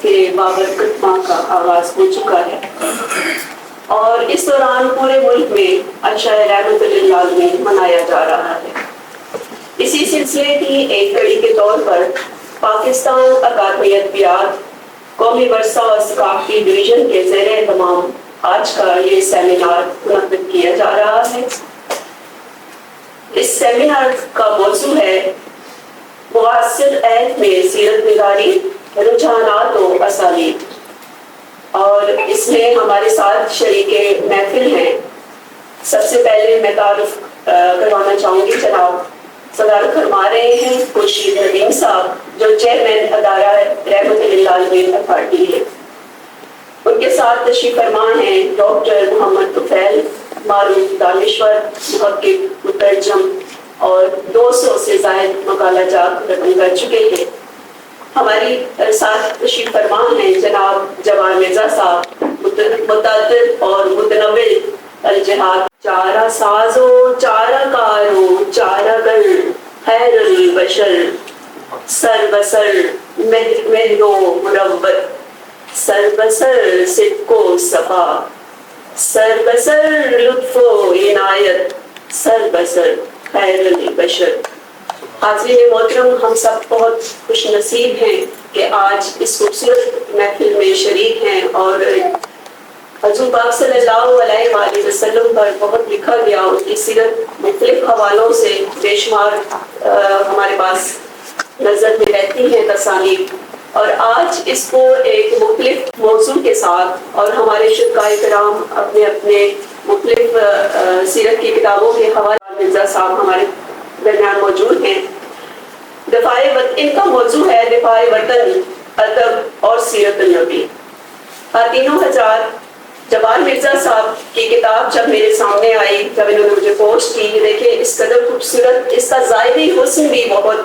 کے بابرکت ماہ کا آغاز ہو چکا ہے اور اس دوران پورے ملک میں عشاء رحمت للعالمین منایا جا رہا ہے۔ اسی سلسلے کی ایک کڑی کے طور پر پاکستان اکادمی ادبیات قومی ورثہ و ثقافتی ڈویژن کے زیر اہتمام آج کا یہ سیمینار منعقد کیا جا رہا ہے۔ اس سیمینار کا موضوع ہے معاصر عہد میں سیرت نگاری، رجحانات و اسالیب، اور اس میں ہمارے ساتھ شریک محفل ہیں۔ سب سے پہلے میں تعارف کروانا چاہوں گی، جناب صدارت فرما رہے ہیں خورشید ندیم صاحب، جو چیئرمین ادارہ رحمت للعالمین اتھارٹی ہے۔ ان کے ساتھ تشریف فرما ہیں ڈاکٹر محمد طفیل، معروف دانشور، محقق، مترجم اور 200 سے زائد مقالہ جات رقم کر چکے ہیں۔ ہماری ساتھ تشریف فرما ہیں جناب جوان مرزا صاحب، متعدد اور متنوع الجہات، چارہ سازو، چارہ کارو، چارہ گر، خیر البشر، سر بسر مہر و مروت، سر بسر صدق و صفا، سر بسر لطف و عنایت، سر بسر خیر البشر۔ حاضرین محترم، ہم سب بہت خوش نصیب ہیں کہ آج اس خوبصورت محفل میں شریک ہیں، اور حضور پاک صلی اللہ علیہ وآلہ وسلم پر بہت لکھا گیا، ان کی سیرت مختلف حوالوں سے بے شمار ہمارے پاس نظر میں رہتی ہیں تصانیف، اور آج اس کو ایک مختلف موضوع کے ساتھ، اور ہمارے شرکائے کرام اپنے اپنے مختلف سیرت کی کتابوں کے حوالے، مرزا صاحب ہمارے درمیان موجود ہیں۔ ان کا موضوع ہے دفاع وطن، ادب اور سیرت النبی۔ تینوں ہزار جوان مرزا صاحب کی کتاب جب میرے سامنے آئی، جب انہوں نے مجھے پوسٹ کی، دیکھیں اس قدر خوبصورت، اس کا ظاہری حسن بھی بہت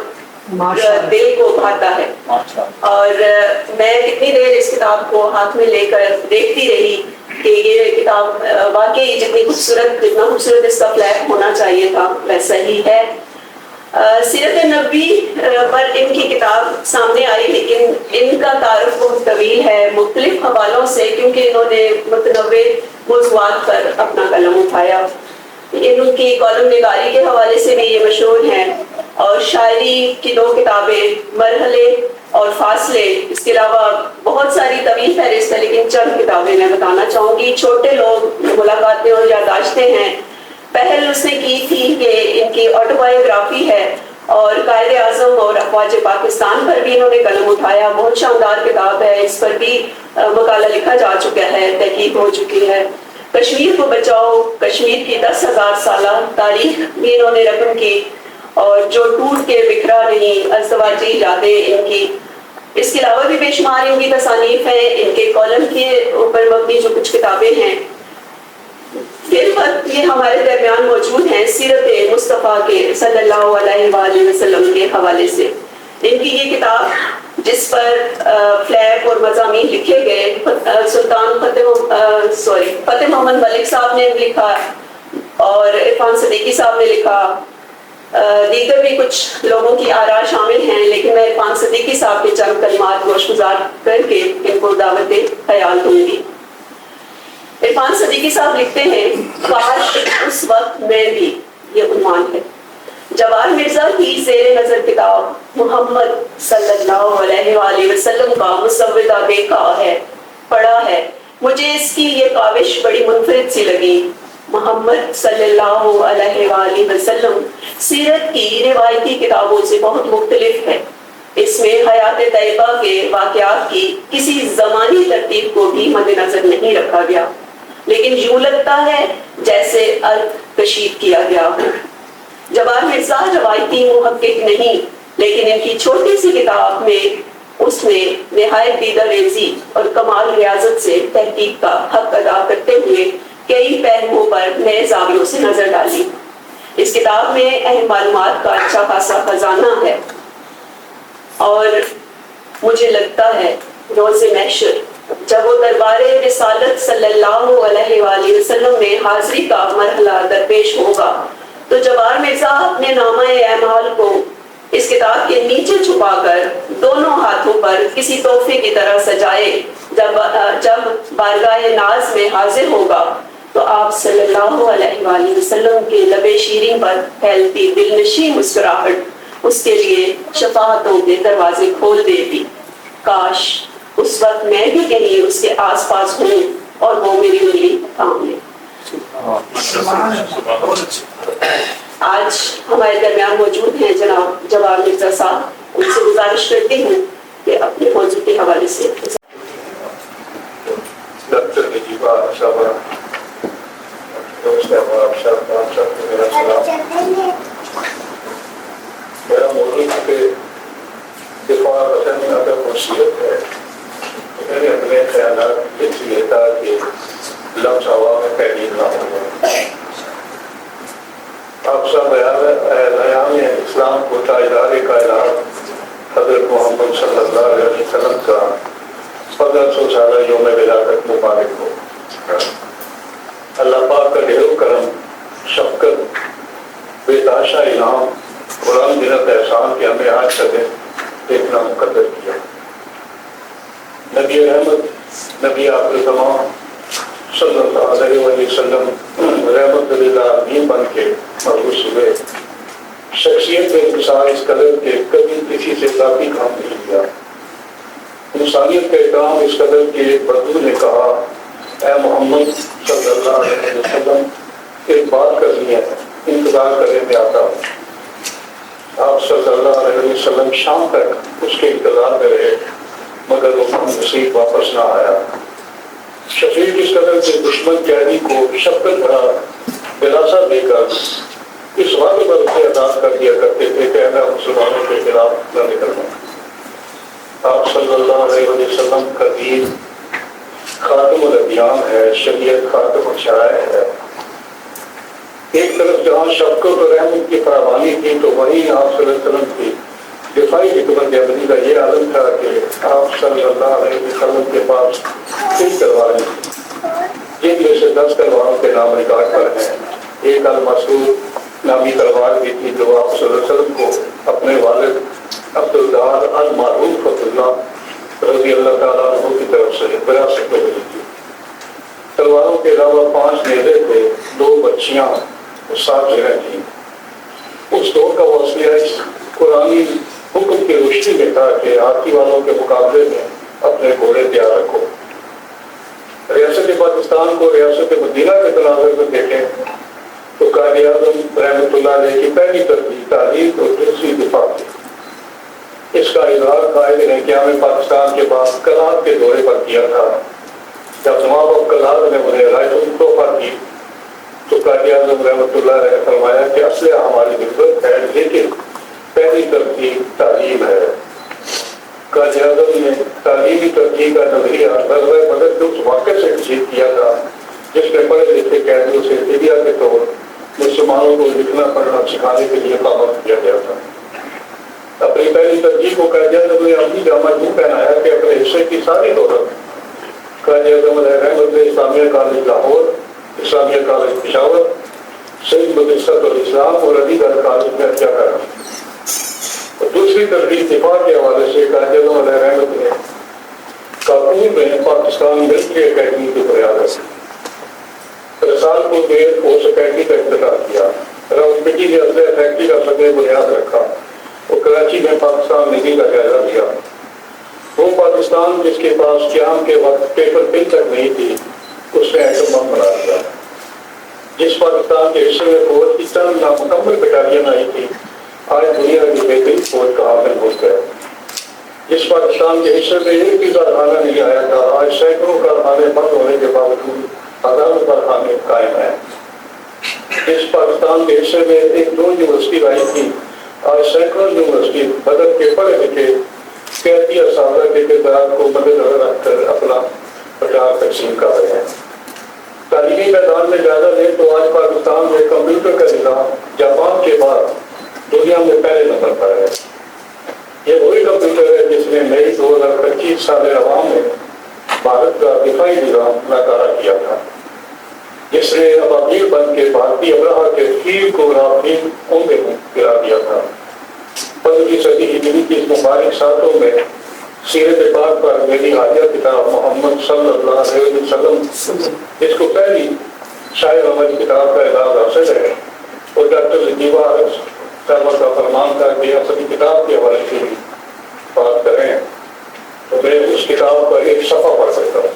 دل کو بھاتا ہے، اور میں کتنی دیر اس کتاب کو ہاتھ میں لے کر دیکھتی رہی کہ یہ کتاب واقعی جتنا خوبصورت اس کا فلیپ ہونا چاہیے تھا ویسا ہی ہے۔ سیرت نبی پر ان کی کتاب سامنے آئی، لیکن ان کا تعارف بہت طویل ہے مختلف حوالوں سے، کیونکہ انہوں نے متنوع موضوعات پر اپنا قلم اٹھایا۔ ان کی کالم نگاری کے حوالے سے بھی یہ مشہور ہیں، اور شاعری کی 2 کتابیں، مرحلے اور فاصلے، اس کے علاوہ بہت ساری طویل فہرست ہے، لیکن چند کتابیں میں بتانا چاہوں گی۔ چھوٹے لوگ، ملاقاتیں اور یادداشتیں ہیں، پہل اس نے کی تھی کہ ان کی آٹوبایوگرافی ہے، اور قائد اعظم اور افواج پاکستان پر بھی انہوں نے قلم اٹھایا، بہت شاندار کتاب ہے، اس پر بھی مقالہ لکھا جا چکا ہے، تحقیق ہو چکی ہے۔ کشمیر کو بچاؤ، کشمیر کی 10,000 سالہ تاریخ بھی انہوں نے رقم کی، اور جو ٹوٹ کے بکھرا نہیں، ازدواجی یادیں ان کی۔ اس کے علاوہ بھی بے شمار ان کی تصانیف ہیں، ان کے کالم کے اوپر مبنی جو کچھ کتابیں ہیں۔ پھر وقت یہ ہمارے درمیان موجود ہیں سیرت مصطفیٰ کے صلی اللہ علیہ وآلہ وسلم کے حوالے سے۔ ان کی یہ کتاب جس پر فلیپ اور مضامین لکھے گئے، فتح محمد ملک صاحب نے لکھا، اور عرفان صدیقی صاحب نے لکھا، دیگر بھی کچھ لوگوں کی آراء شامل ہیں، لیکن میں عرفان صدیقی صاحب کے چند کلمات گوشگزار کر کے ان کو دعوت خیال دوں گی۔ عرفان صدیقی صاحب لکھتے ہیں، کاش اس وقت میں بھی، یہ عنوان ہے۔ جوان مرزا کی زیر نظر کتاب محمد صلی اللہ علیہ وآلہ وسلم کا مسودہ دیکھا ہے، پڑھا ہے، مجھے اس کی یہ کاوش بڑی منفرد سی لگی۔ محمد صلی اللہ علیہ وآلہ وسلم سیرت کی روایتی کتابوں سے بہت مختلف ہے۔ اس میں حیات طیبہ کے واقعات کی کسی زمانی ترتیب کو بھی مد نظر نہیں رکھا گیا، لیکن یوں لگتا ہے جیسے ارتھ کشید کیا گیا ہو۔ جوان مرزا روایتی محقق نہیں، لیکن ان کی چھوٹی سی کتاب میں اس نے نہایت دیدہ ریزی اور کمال ریاضت سے تحقیق کا حق ادا کرتے ہوئے کئی پہلوؤں پر نئے زاویوں سے نظر ڈالی۔ اس کتاب میں اہم معلومات کا اچھا خاصا خزانہ ہے، اور مجھے لگتا ہے روز محشر جب وہ دربار رسالت صلی اللہ علیہ وآلہ وسلم میں حاضری کا مرحلہ درپیش ہوگا تو جبار مرزا اپنے نامہ اعمال کو اس کتاب کے نیچے چھپا کر دونوں ہاتھوں پر کسی تحفے کی طرح سجائے جب بارگاہ ناز میں حاضر ہوگا تو آپ صلی اللہ علیہ وآلہ وسلم کے لب شیریں پر پھیلتی دلنشیں مسکراہٹ اس کے لیے شفاعتوں کے دروازے کھول دیتی۔ کاش اس وقت میں بھی کہیں اس کے آس پاس ہوں اور وہ میری انگلی تھام لے۔ آج ہمارے درمیان موجود ہیں جناب جبار مرزا صاحب، ان سے گزارش کرتی ہوں کہ اپنے موضوع کے حوالے سے ڈاکٹر نجیبہ صاحبہ، دوست احباب صاحب میرا سلام۔ میرا موضوع پہ دفاع وطن ادب وصیت ہے۔ میں نے اپنے خیالات اس لیے تھا کہ لفظ ہوا میں پھیلی نہ ہو۔ آپ سب ایام اسلام کو تاجدار کائنات حضرت محمد صلی اللہ علیہ وسلم کا 1500 سالہ یوم ولادت مبارک ہو۔ اللہ پاک کا ڈھیر و کرم، شفقت، بے تحاشا انعام، قرآن جنت احسان کے ہمیں آج کا دن دیکھنا مقدر کیا۔ نبی رحمت، نبی آخر زمان صلی اللہ علیہ وسلم رحمت للعالمین بن کے مبعوث ہوئے۔ شخصیت میں مثال اس قدر کے کبھی کسی سے ذاتی کام نہیں کیا۔ انسانیت کا احترام اس قدر کے بدو نے کہا، اے محمد صلی اللہ علیہ وسلم، ایک بات کرنی ہے، انتظار کرنے میں آتا ہوں۔ آپ صلی اللہ علیہ وسلم شام تک اس کے انتظار میں رہے مگر وہ نصیب واپس نہ آیا۔ شفیق اس قدر کے دشمن قیدی کو شفقت بھرا دلاسا دے کر اس وقت پر اسے آزاد کر دیا کرتے تھے کہ میں مسلمانوں کے خلاف نہ نکلنا۔ آپ صلی اللہ علیہ وسلم کا دین خاتم الادیان ہے، شریعت خاتم الشرائع ہے۔ ایک طرف جہاں شفقت اور رحمت کی فراوانی تھی تو وہیں آپ صلی اللہ علیہ وسلم کی دفاعی حکمت عملی کا یہ عالم تھا کہ آپ صلی اللہ علیہ وسلم کے پاس 3 تلواریں جن میں سے 10 تلواروں کے نام ریکارڈ پر ہیں۔ ایک المسعود نامی تلوار بھی تھی جو آپ صلی اللہ علیہ وسلم کو اپنے والد عبدالدار المعروف اللہ رضی اللہ تعالیٰ عنہ کی طرف سے وراثت میں ملی تھی۔ تلواروں کے علاوہ 5 نیزے تھے، 2 بچیاں اور 7 جگہیں تھیں۔ اس دور کا وسیلہ اس قرآنی حکم کی روشنی میں تھا کہ ہاتھی والوں کے مقابلے میں اپنے گھوڑے تیار رکھو۔ ریاست پاکستان کو ریاست مدینہ کے تناظر میں دیکھیں تو قائد اعظم رحمۃ اللہ علیہ کی پہلی ترجیح تعلیم اور دوسری دفاع تھی۔ اس کا اظہار قائد نے قیام پاکستان کے بعد کلات کے دورے پر کیا تھا۔ جب نواب کلات نے انہیں رائفل تحفہ دی تو قائد اعظم رحمۃ اللہ علیہ نے فرمایا کہ اسلحہ ہماری ضرورت ہے لیکن پہلی ترجیح تعلیم ہے۔ قائد اعظم نے تعلیمی ترجیح کا نظریہ غزوہ بدر کے اس واقعے سے تشہیر کیا تھا جس میں پڑھے لکھے قیدیوں سے فدیہ کے طور مسلمانوں کو لکھنا پڑھنا سکھانے کے لیے پابند کیا گیا تھا۔ اپنی پہلی ترجیح کو قائد اعظم نے اپنی جامع یوں پہنایا کہ اپنے حصے کی ساری دولت قائد اعظم علیہ رحمت نے اسلامیہ کالج لاہور، اسلامیہ کالج پشاور، سید مدرسۃ الاسلام اور علی گڑھ کالج میں کیا کرا۔ اور دوسری ترجیح دفاع کے حوالے سے قائد اعظم علیہ رحمت نے کابل میں پاکستان ملٹری اکیڈمی کی بنیاد رکھی، رسالپور میں ایئر فورس اکیڈمی کا افتتاح کیا، راولپنڈی میں اسلحہ فیکٹری کا سنگ بنیاد رکھا اور کراچی میں پاکستان نیوی کا جائزہ لیا۔ وہ پاکستان جس کے پاس قیام کے وقت پیپر پن تک نہیں تھی اس نے ایٹم بم بنا دیا۔ جس پاکستان کے حصے میں فوج کی چند نامکمل بٹالین آئی تھی آج دنیا کی بہترین فوج کا حامل ہو گیا۔ جس پاکستان کے حصے میں ایک بھی کارخانہ نہیں آیا تھا آج سینکڑوں کارخانے بند ہونے کے باوجود ہزاروں کارخانے قائم ہیں۔ جس پاکستان کے حصے میں 1-2 یونیورسٹی آئی تھی آج سینکڑوں یونیورسٹی بدل کے پڑھے لکھے قیدی اساتذہ کے کردار کو مد نظر رکھ کر اپنا پرچار تقسیم کر رہے ہیں۔ تعلیمی میدان میں جائزہ لیں تو آج پاکستان میں کمپیوٹر کا نظام جاپان کے بعد دنیا میں پہلے نمبر پر ہے۔ یہ وہی کمپیوٹر ہے جس نے مئی 2025 سال عوام میں بھارت کا دفاعی نظام ناکارہ کیا تھا۔ جس نے ابابیل بن کے بھارتی ابراہ کے فیل کو رافیل اونگے میں گرا دیا تھا۔ 15ویں صدی ہجری کی اس مبارک ساتوں میں سیرت پاک پر میری حاجہ کتاب محمد صلی اللہ علیہ وسلم، جس کو پہلی شاہ محمد کتاب کا اعزاز حاصل ہے، اور ڈاکٹر رجیبہ صاحبہ کا فرمان تھا کہ اپنی کتاب کے حوالے سے بھی بات کریں، تو میں اس کتاب کا ایک صفحہ پڑھ سکتا ہوں،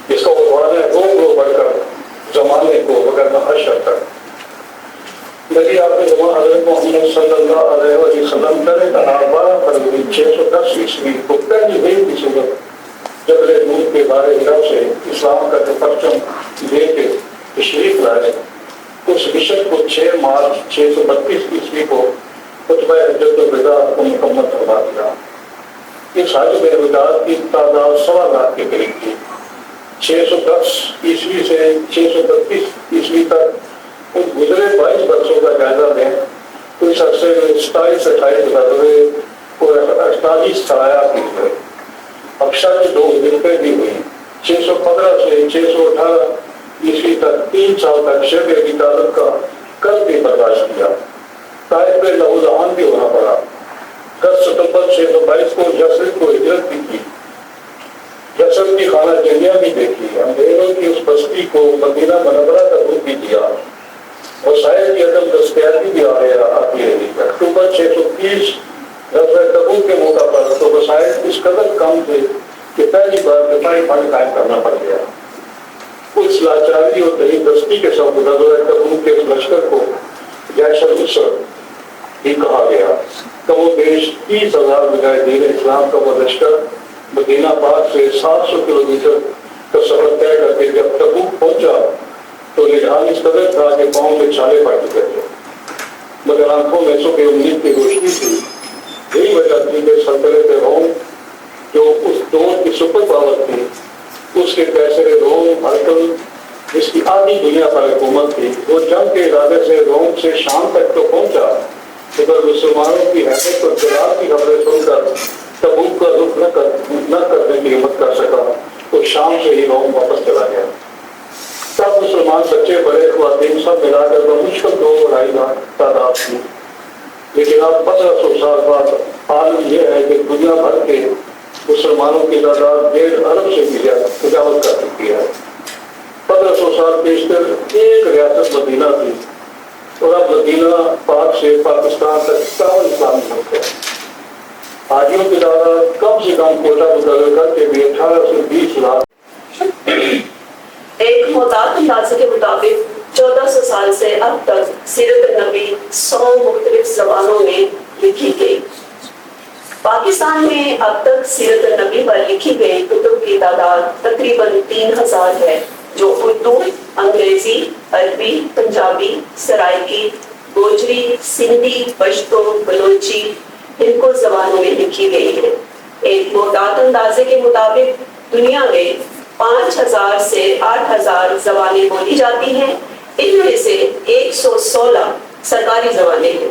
جس کا عنوان ہے رو بڑھ کر زمانے کو بگرنا حشر تک۔ نبی آپ زمان حضرت محمد صلی اللہ علیہ وسلم کا 12 فروری 610 عیسوی کو پہلی وحی کی صورت جبل نور کے بارے ہرا سے اسلام کا جو پرچم لے کے تشریف لائے، اس مشن کو 6 مارچ 632 عیسوی کو خطبہ حجت الوداع کو مکمل کروا دیا۔ اس حج میں وداع کی تعداد 1.25 لاکھ کے قریب تھی۔ 610 عیسوی سے 632 عیسوی تک ان گزرے 22 برسوں کا جائزہ لیں تو اس عرصے میں 27-28 غزوے اور 48 سرایات کی ہوئے۔ اب شرط 2 ہجرتیں بھی ہوئی۔ 615 سے 618 عیسوی تک 3 سال تک شرط ابی طالب کا قتل بھی برداشت کیا۔ طائف میں لہو لہان بھی ہونا پڑا۔ 10 ستمبر 622 کو یثرب کو ہجرت بھی کی۔ یثرب کی خانہ جنگیاں بھی دیکھی۔ اندھیروں کی اس بستی کو مدینہ منورہ کا روپ بھی دیا۔ وسائل کی عدم دستیابی بھی آتی رہی۔ اکتوبر 630 غزوہ تبوک کے موقع پر تو وسائل اس قدر کم تھے کہ پہلی بار دفاعی فنڈ قائم کرنا پڑ گیا۔ اس لاچاری اور دہی دستی کے ساتھ غزوہ تبوک کے لشکر کو جیش النصر بھی کہا گیا۔ کم و بیش 30,000 مجاہدین اسلام کا وہ لشکر مدینہ پاک سے 700 کلومیٹر کا سفر طے کر کے جب تبوک پہنچا تو نگران اس قدر تھا کہ پاؤں میں چھالے پڑ چکے تھے، مگر آنکھوں میں صبح امید کی روشنی تھی۔ یہی وجہ تھی کہ سلطنت روم جو اس دور کی سپر پاور تھی، اس کے کیسر روم ہرکل جس کی آدھی دنیا پر حکومت تھی، وہ جنگ کے ارادے سے روم سے شام تک تو پہنچا، مگر مسلمانوں کی حیثیت اور جلال کی خبریں سن کر تبوک کا رخ نہ کرنے کی ہمت کر سکا تو شام سے ہی روم واپس چلا گیا۔ سب مسلمان بچے بڑے خواتین سب ملا کر بمشکل 2-2.5 لاکھ تعداد تھی، لیکن اب 1500 سال بعد عالم یہ ہے کہ دنیا بھر کے مسلمانوں کی تعداد 1.5 ارب سے بھی زیادہ تجاوز کر چکی ہے۔ 1500 سال پیشتر ایک ریاست مدینہ تھی، اور اب مدینہ پاک سے پاکستان تک 51 اسلامی ملک ہے۔ حاجیوں کی تعداد کم سے کم کوٹا مقرر کر کے بھی 18 سے 20 لاکھ۔ ایک محتاط اندازے کے مطابق 1400 سال سے اب تک سیرت نبی 100 مختلف زبانوں میں لکھی گئی۔ پاکستان میں اب تک سیرت نبی پر لکھی گئی کتب کی تعداد تقریباً 3000 ہے، جو اردو، انگریزی، عربی، پنجابی، سرائکی، گوجری، سندھی، پشتو، بلوچی، ہندکو زبانوں میں لکھی گئی ہے۔ ایک محتاط اندازے کے مطابق دنیا میں 5000 سے 8000 زبانیں بولی جاتی ہیں، ان میں سے 116 سرکاری زبانیں ہیں،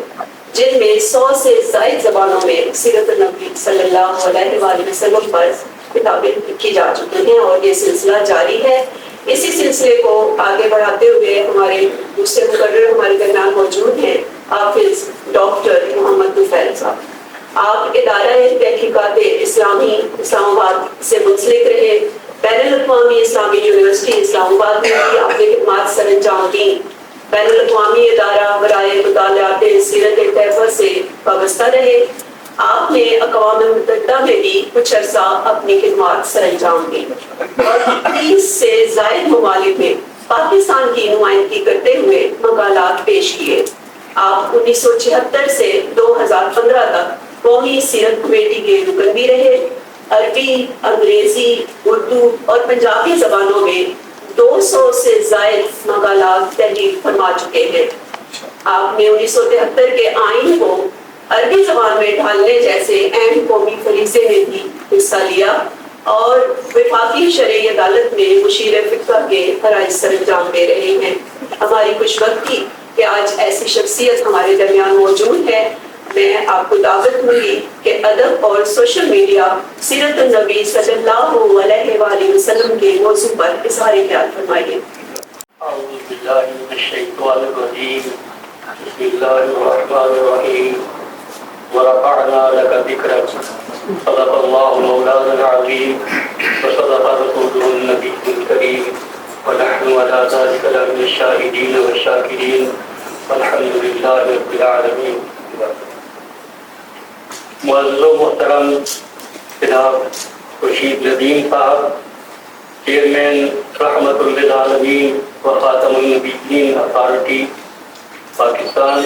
جن میں 100 سے زائد زبانوں میں سیرت نبی صلی اللہ علیہ وآلہ وسلم پر کتابیں لکھی جا چکی ہیں، اور یہ سلسلہ جاری ہے۔ اسی سلسلے کو آگے بڑھاتے ہوئے ہمارے دوسرے مقرر ہمارے درمیان موجود ہیں، حافظ ڈاکٹر محمد طفیل صاحب۔ آپ ادارہ تحقیقات اسلامی اسلام آباد سے منسلک رہے، بین الاقوامی اسلامی یونیورسٹی اسلام آباد میں بھی آپ نے خدمات سر انجام دی، بین الاقوامی ادارہ برائے مطالعات سیرت طیبہ سے وابستہ رہے۔ آپ نے اقوام متحدہ میں بھی کچھ عرصہ اپنی خدمات سر انجام دی، اور 30 سے زائد ممالک میں پاکستان کی نمائندگی کرتے ہوئے مقالات پیش کیے۔ آپ 1976 سے 2015 تک قومی سیرت کمیٹی کے رکن بھی رہے۔ عربی، انگریزی، اردو اور پنجابی زبانوں میں 200 سے زائد مقالات تحریر فرما چکے ہیں۔ آپ نے 1973 کے آئین کو عربی زبان میں ڈھالنے جیسے اہم قومی فریضے میں بھی حصہ لیا، اور وفاقی شرعی عدالت میں مشیر فقہ کے فرائض سر انجام دے رہے ہیں۔ ہماری خوش بختی کہ آج ایسی شخصیت ہمارے درمیان موجود ہے۔ میں آپ کو دعوت ہوگی کہ ادب اور سوشل میڈیا سیرت النبی صلی اللہ علیہ وآلہ وسلم کے موضوع پر اظہار خیال فرمائیے۔ اعوذ باللہ من الشیطان الرجیم، بسم اللہ الرحمن الرحیم، ورفعنا لك ذکرک، صدق اللہ مولانا العظیم وصدق رسولہ النبی الکریم، ونحن على ذلك لمن الشاہدین والشاکرین، والحمد للہ رب العالمین۔ معزز و محترم جناب خورشید ندیم صاحب، چیئرمین رحمت للعالمین و خاتم النبیین اتھارٹی پاکستان،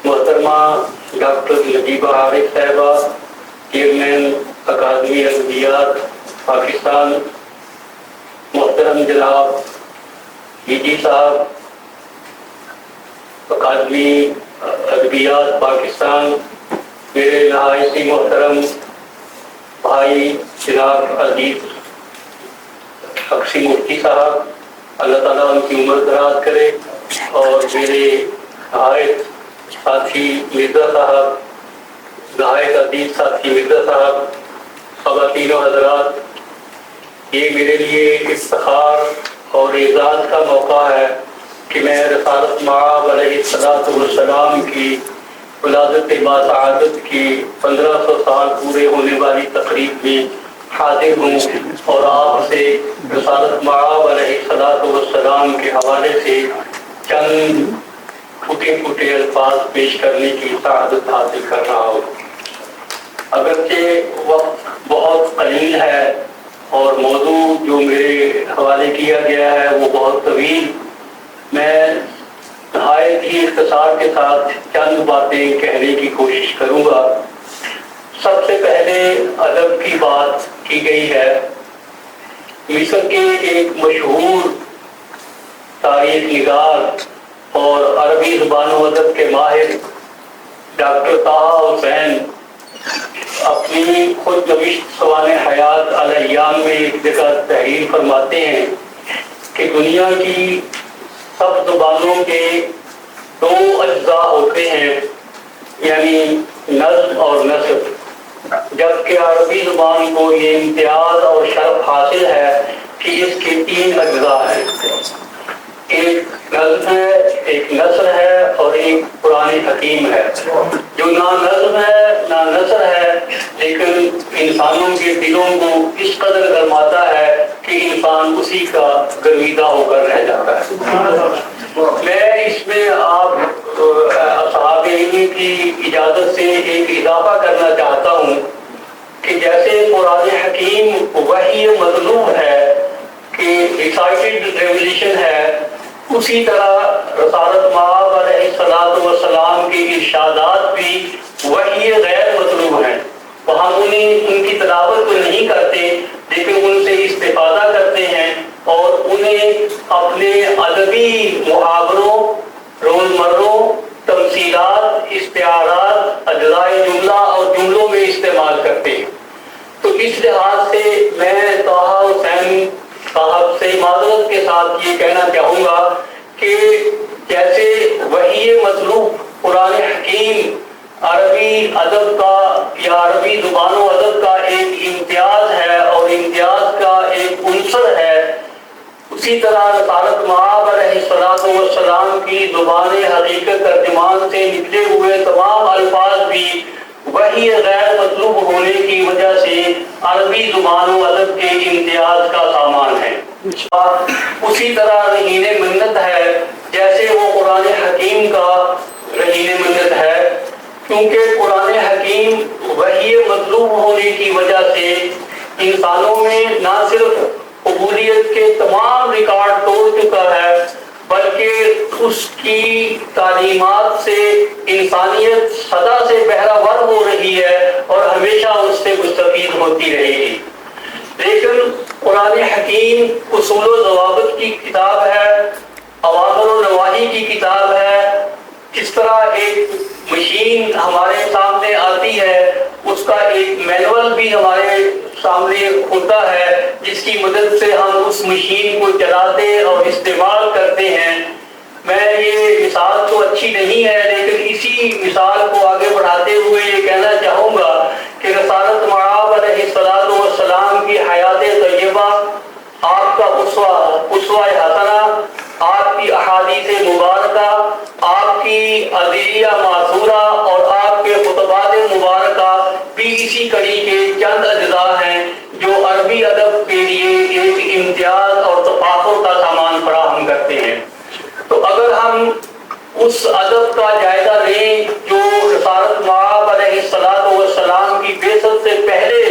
محترمہ ڈاکٹر نجیبہ عارف صاحبہ، چیئرمین اکادمی ادبیات پاکستان، محترم جناب جی صاحب، اکادمی ادبیات پاکستان، میرے نہایت ہی محترم بھائی جناب عزیز اکسی مفتی صاحب، اللہ تعالیٰ ان کی عمر دراز کرے، اور میرے نہایت ساتھی مرزا صاحب، نہایت عزیز ساتھی مرزا صاحب، خواتین و حضرات، یہ میرے لیے افتخار اور اعزاز کا موقع ہے کہ میں رسالت مآب علیہ السلام کی ولادت باسعادت کی 1500 سال پورے ہونے والی تقریب میں حاضر ہوں، اور آپ سے رسالت مآب علیہ السلام کے حوالے سے چند پھوٹے پھوٹے الفاظ پیش کرنے کی سعادت حاصل کر رہا ہوں۔ اگرچہ وقت بہت قلیل ہے اور موضوع جو میرے حوالے کیا گیا ہے وہ بہت طویل، میں نہایت ہی اختصار کے ساتھ چند باتیں کہنے کی کوشش کروں گا۔ سب سے پہلے ادب کی بات کی گئی ہے۔ مصر کے ایک مشہور تاریخ نگار اور عربی زبان و ادب کے ماہر ڈاکٹر طٰہٰ حسین اپنی خود نوشت سوانح حیات الایام میں ایک جگہ تحریر فرماتے ہیں کہ دنیا کی سب زبانوں کے دو اجزاء ہوتے ہیں، یعنی نظم اور نثر، جبکہ عربی زبان کو یہ امتیاز اور شرف حاصل ہے کہ اس کے 3 اجزاء ہیں، ایک نظم ہے، ایک نثر ہے اور ایک قرآن حکیم ہے۔ جو نہ نظم ہے نہ نثر ہے، لیکن انسانوں کے دلوں کو اس قدر گرماتا ہے کہ انسان اسی کا گرویدہ ہو کر رہ جاتا ہے۔ میں اس میں آپ اصحاب علم کی اجازت سے ایک اضافہ کرنا چاہتا ہوں کہ جیسے قرآن حکیم وحی مطلوب ہے کہ ریسائٹڈ ریولیشن ہے، اسی طرح رسالت مآب علیہ السلام کے ارشادات بھی وحی غیر مطلوب ہیں۔ ہم ان کی تلاوت تو نہیں کرتے، لیکن ان سے استفادہ کرتے ہیں اور انہیں اپنے ادبی محاوروں، روزمروں، تمثیلات، استعارات، اجزائے جملہ اور جملوں میں استعمال کرتے ہیں۔ تو اس لحاظ سے میں طٰہٰ حسین صاحب سے معذرت کے ساتھ یہ کہنا چاہوں گا کہ جیسے وحی مطلوب قرآن حکیم عربی ادب کا یا عربی زبان و ادب کا ایک امتیاز ہے اور امتیاز کا ایک عنصر ہے، اسی طرح رسالت مآب علیہ السلام کی زبان حقیقت ترجمان سے نکلے ہوئے تمام الفاظ بھی وحی غیر مطلوب ہونے کی وجہ سے عربی زبان و ادب کے امتیاز کا سامان ہے۔ اسی طرح رہین منت ہے، جیسے وہ قرآن حکیم کا رہین منت ہے، کیونکہ قرآن حکیم وحی مطلوب ہونے کی وجہ سے انسانوں میں نہ صرف قبولیت کے تمام ریکارڈ توڑ چکا ہے، بلکہ اس کی تعلیمات سے انسانیت سدا سے بہرہ ہو رہی ہے اور ہمیشہ اس سے مستفید ہوتی رہے گی۔ لیکن قرآن حکیم اصول و ضوابط کی کتاب ہے، اوامر و نواہی کی کتاب ہے۔ اس طرح ایک مشین ہمارے سامنے آتی ہے، اس کا ایک مینول بھی ہمارے سامنے ہوتا ہے، جس کی مدد سے ہم اس مشین کو چلاتے اور استعمال کرتے ہیں۔ میں یہ مثال تو اچھی نہیں ہے، لیکن اسی مثال کو آگے کی ادعیہ معصورہ اور آپ کے خطبات مبارکہ بھی اسی کڑی کے چند اجزاء ہیں جو عربی ادب کے لیے ایک امتیاز اور تفاخر کا سامان فراہم کرتے ہیں۔ تو اگر ہم اس ادب کا جائزہ لیں جو رسالت مآب علیہ السلام کی بعثت سے پہلے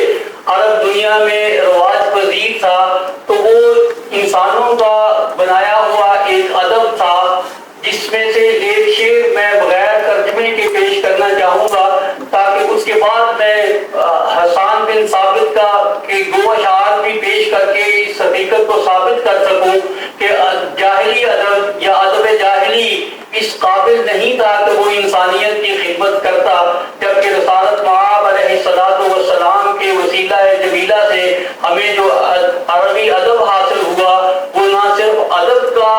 عرب دنیا میں رواج پذیر تھا، تو وہ انسانوں کا بنایا ہوا ایک ادب تھا، جس میں سے ایک شعر میں بغیر ترجمے کے پیش کرنا چاہوں گا تاکہ اس کے بعد میں حسان بن ثابت کا کے دو اشعار بھی پیش کر کے اس حقیقت کو ثابت کر سکوں کہ جاہلی ادب یا ادب جاہلی اس قابل نہیں تھا کہ وہ انسانیت کی خدمت کرتا، جبکہ رسالت مآب علیہ السلام کے وسیلہ جمیلہ سے ہمیں جو عربی ادب حاصل ہوا وہ نہ صرف ادب کا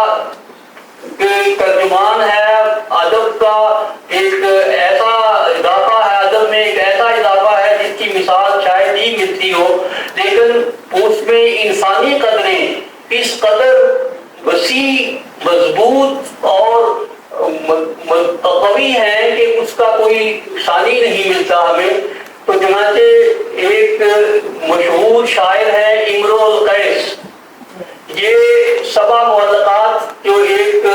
ترجمان ہے، ادب کا ایک ایسا اضافہ ہے، ادب میں ایک ایسا اضافہ ہے جس کی مثال شاید ہی ملتی ہو، لیکن اس میں انسانی قدریں اس قدر وسیع، مضبوط اور قوی ہیں کہ اس کا کوئی ثانی نہیں ملتا ہمیں۔ تو چنانچہ ایک مشہور شاعر ہے امرؤ القیس، یہ سبع معلقات جو ایک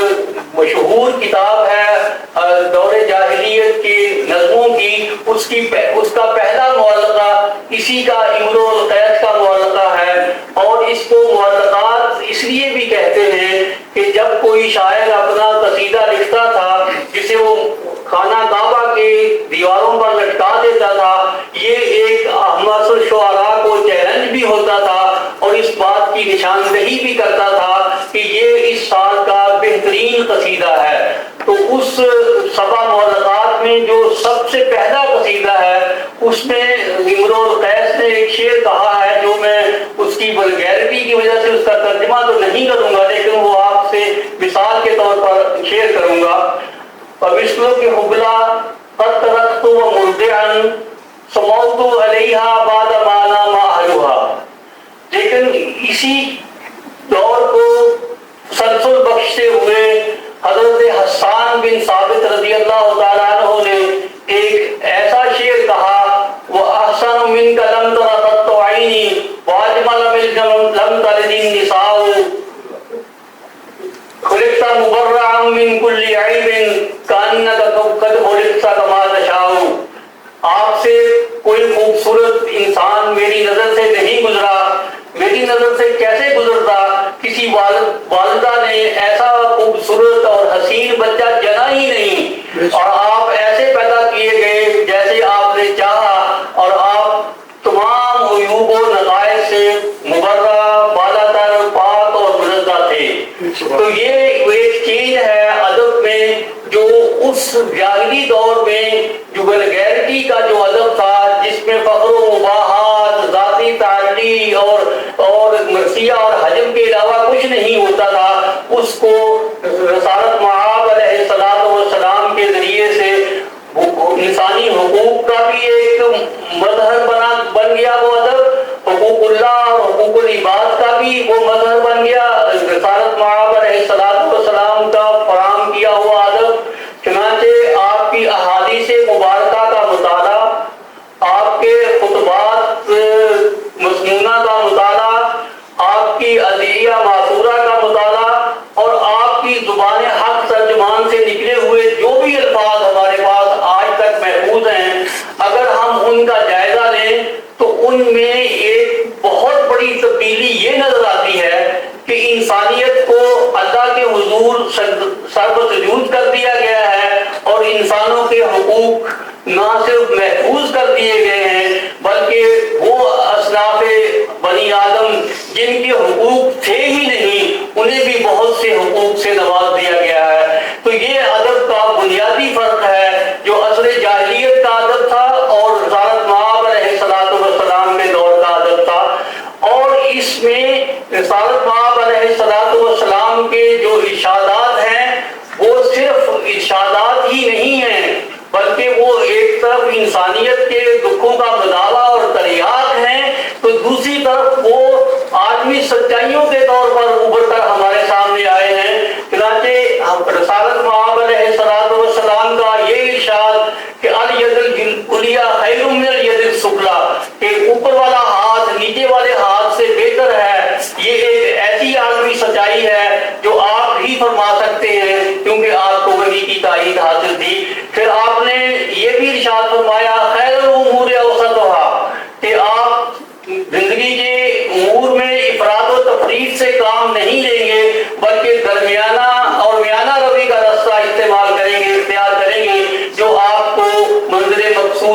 مشہور کتاب ہے دور جاہلیت کی نظموں کی، اس کا پہلا معلقہ اسی کا امرؤ القیس کا معلقہ ہے، اور اس کو معلقات اس لیے بھی کہتے ہیں کہ جب کوئی شاعر اپنا قصیدہ لکھتا تھا جسے وہ خانہ کعبہ کے دیواروں پر لٹکا دیتا تھا، یہ ایک احمس الشعراء کو چیلنج بھی ہوتا تھا اور اس بات کی نشاندہی بھی کرتا تھا کہ یہ اس سال کا بہترین قصیدہ ہے۔ تو اس سبع معلقات میں جو سب سے پہلا قصیدہ ہے اس میں امرؤ القیس نے ایک شعر کہا ہے جو میں اس کی ولگیرٹی کی وجہ سے اس کا ترجمہ تو نہیں کروں گا، لیکن وہ آپ سے مثال کے طور پر شیئر کروں گا۔ فَبِسْلُكِ حُبْلَا قَدْ تَرَكْتُ وَمُرْضِعًا سَمَوْتُ عَلَيْهَا بَعْدَ مَا نَامَ أَهْلُهَا۔ لیکن اسی دور کو تسلسل بخشتے ہوئے حضرت حسان بن ثابت رضی اللہ تعالیٰ عنہ نے ایک ایسا شعر کہا، وَأَحْسَنُ مِنْكَ لَمْ تَرَ قَطُّ عَيْنِي وَأَجْمَلَ مِنْكَ لَمْ تَلِدِ النِّسَاءُ خُلِقْتَ مُبَرَّعًا مِنْ كُلِّ عَيْبٍ كَأَنَّكَ قَدْ خُلِقْتَ كَمَا تَشَاءُ۔ آپ سے کوئی خوبصورت انسان میری نظر سے نہیں گزرا، میری نظر سے کیسے گزرتا؟ کسی والدہ نے ایسا خوبصورت اور حسین بچہ جنا ہی نہیں، اور آپ ایسے پیدا کیے گئے جیسے آپ نے چاہا، اور آپ تمام عیوب و نقائص سے مبرہ، بالا تر، پاک اور منزہ تھے۔ تو یہ ایک چیز ہے ادب میں جو اس جاہلی دور میں جو ولگیرٹی کا جو ادب تھا، جس میں فخر و مباحات، ذاتی تعلی اور مرثیہ اور حجم کے علاوہ کچھ نہیں ہوتا تھا، اس کو رسالت مآب علیہ السلام کے ذریعے سے انسانی حقوق کا بھی ایک مظہر بن گیا وہ ادب، حقوق اللہ اور حقوق العباد کا بھی وہ مظہر بن گیا، رسالت مآب علیہ السلام کا فراہم کیا ہوا ادب۔ چنانچہ آپ کی احادیث مبارکہ کا مطالعہ، آپ کے خطبات مسنونہ کا مطالعہ، آپ کی ادعیہ معصورہ کا مطالعہ، اور آپ کی زبان حق ترجمان سے نکلے ہوئے جو بھی الفاظ ہمارے پاس آج تک محفوظ ہیں، اگر ہم ان کا جائزہ لیں تو ان میں ایک بہت بڑی تبدیلی یہ نظر آتی ہے کہ انسانیت کو اللہ کے حضور سر بسجود کر دیا گیا ہے، اور انسانوں کے حقوق نہ صرف محفوظ کر دیے گئے ہیں بلکہ وہ اصناف بنی آدم جن کے حقوق تھے ہی نہیں انہیں بھی بہت سے حقوق سے نواز دیا گیا ہے۔ تو یہ ادب کا بنیادی فرق ہے جو عصر جاہلیت کا ادب تھا اور رسالت مآب علیہ السلام کے دور کا ادب تھا، اور اس میں رسالت مآب علیہ السلام کے جو ارشادات ہیں وہ صرف ارشادات ہی نہیں ہیں بلکہ وہ ایک طرف انسانیت کے دکھوں کا مداوع اور تریاق ہیں، تو دوسری طرف وہ آدمی سچائیوں کے طور پر ابھر کر ہمارے سامنے آئے ہیں۔ چنانچہ رسالت مآب علیہ السلام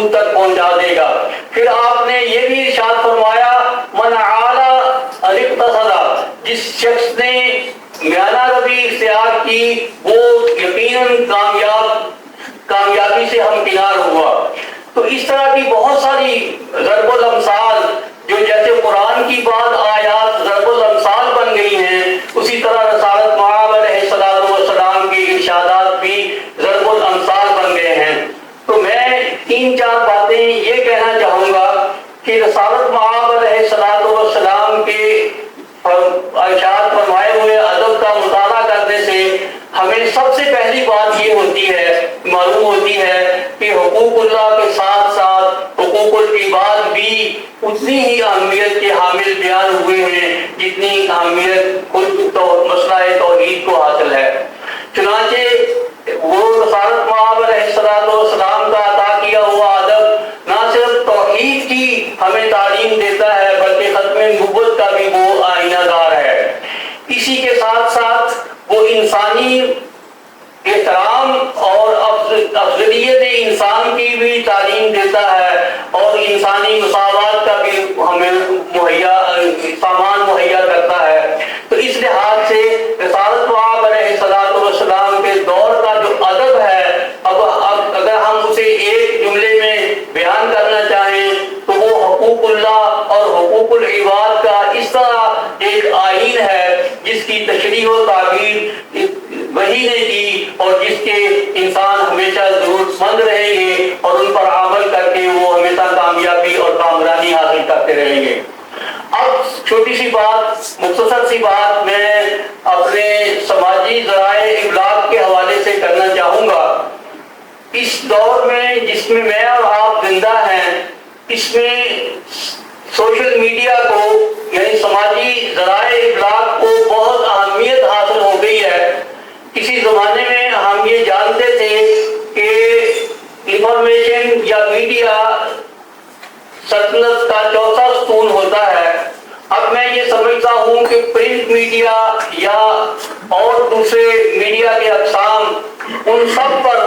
رسول تک پہنچا دے گا۔ پھر آپ نے یہ بھی ارشاد فرمایا من اعلیٰ الاقتصدا، جس شخص نے میانہ روی اختیار کی وہ یقیناً کامیابی سے ہمکنار ہوا۔ تو اس طرح کی بہت ساری ضرب الامثال جو جیسے قرآن کی بعض آیات ضرب الامثال بن گئی ہیں، اسی طرح رسالت مآب علیہ السلام کے ارشادات بھی ضرب الامثال بن گئے ہیں۔ تو میں 3-4 باتیں یہ کہنا چاہوں گا کہ رسالت مآب علیہ السلام کے ارشاد فرمائے ہوئے ادب کا مطالعہ کرنے سے ہمیں سب سے پہلی بات یہ ہوتی ہے، معلوم ہوتی ہے کہ حقوق اللہ کے ساتھ ساتھ حقوق العباد بھی اتنی ہی اہمیت کے حامل بیان ہوئے ہیں جتنی اہمیت خود مسئلہ توحید کو حاصل ہے۔ چنانچہ وہ رسالت مآب علیہ السلام کا عطا کیا ہوا ادب نہ صرف توحید کی ہمیں تعلیم دیتا ہے بلکہ ختم نبوت کا بھی وہ آئینہ دار ہے۔ اسی کے ساتھ ساتھ وہ انسانی احترام اور افضلیت انسان کی بھی تعلیم دیتا ہے اور انسانی مساوات کا بھی ہمیں سامان مہیا کرتا ہے۔ تو اس لحاظ سے رسالت مآب علیہ السلام کے دور کا جو ادب ہے، اب اگر ہم اسے ایک جملے میں بیان کرنا چاہیں تو وہ حقوق اللہ اور حقوق العباد کا اس طرح ایک آئین ہے جس کی تشریح و تعبیر وہی نے کی اور جس کے انسان ہمیشہ ضرورت مند رہیں گے اور ان پر عمل کر کے وہ ہمیشہ کامیابی اور کامرانی حاصل کرتے رہیں گے۔ اب چھوٹی سی بات، مختصر سی بات میں اپنے سماجی ذرائع ابلاغ کے حوالے سے کرنا چاہوں گا۔ اس دور میں جس میں میں اور آپ زندہ ہیں، اس میں سوشل میڈیا کو یعنی سماجی ذرائع ابلاغ کو بہت اہمیت حاصل ہو گئی ہے۔ کسی زمانے میں ہم یہ جانتے تھے کہ انفارمیشن یا میڈیا سلطنت کا چوتھا ستون ہوتا ہے۔ اب میں یہ سمجھتا ہوں کہ پرنٹ میڈیا یا اور دوسرے میڈیا کے اقسام ان سب پر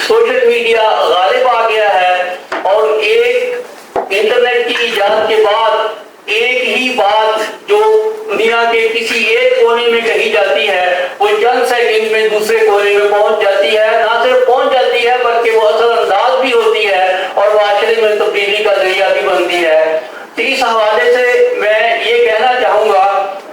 سوشل میڈیا غالب آ گیا ہے اور ایک انٹرنیٹ کی ایجاد کے بعد ایک ہی بات جو دنیا کے کسی ایک کونے میں کہی جاتی ہے وہ چند سیکنڈ میں دوسرے کونے میں پہنچ جاتی ہے۔ نہ صرف پہنچ جاتی ہے بلکہ وہ اثر انداز بھی ہوتی ہے اور معاشرے میں تبدیلی کا ذریعہ بھی بنتی ہے۔ تو اس حوالے سے میں یہ کہنا چاہوں گا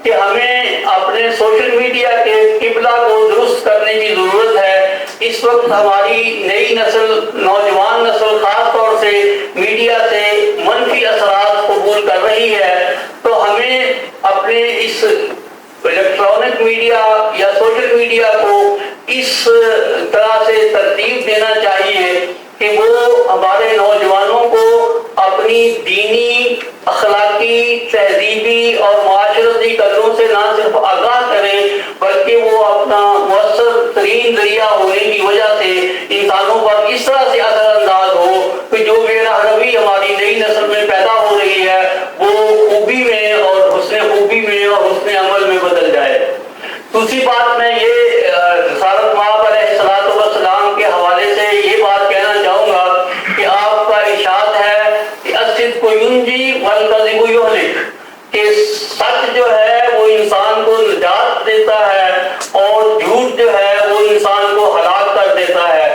کہ ہمیں اپنے سوشل میڈیا کے قبلہ کو درست کرنے کی ضرورت ہے۔ اس وقت ہماری نئی نسل، نوجوان نسل خاص طور سے میڈیا سے منفی اثرات قبول کر رہی ہے، تو ہمیں اپنے اس الیکٹرانک میڈیا یا سوشل میڈیا کو اس طرح سے ترتیب دینا چاہیے کہ وہ ہمارے نوجوانوں کو اپنی دینی، اخلاقی، تہذیبی اور معاشرتی قدروں سے نہ صرف آگاہ کریں بلکہ وہ اپنا مؤثر ترین ذریعہ ہونے کی وجہ سے انسانوں پر اس طرح سے اثر انداز ہو کہ جو بے رہنمی ہماری نئی نسل میں پیدا ہو رہی ہے وہ خوبی میں اور حسن خوبی میں اور حسن عمل میں بدل جائے۔ دوسری بات میں یہ رسالت مآب علیہ السلام کے حوالے سے یہ بات کہنا چاہوں گا کہ آپ کا ارشاد ہے کہ الصدق ینجی والکذب یہلک، کہ سچ جو ہے وہ انسان کو نجات دیتا ہے اور جھوٹ جو ہے وہ انسان کو ہلاک کر دیتا ہے۔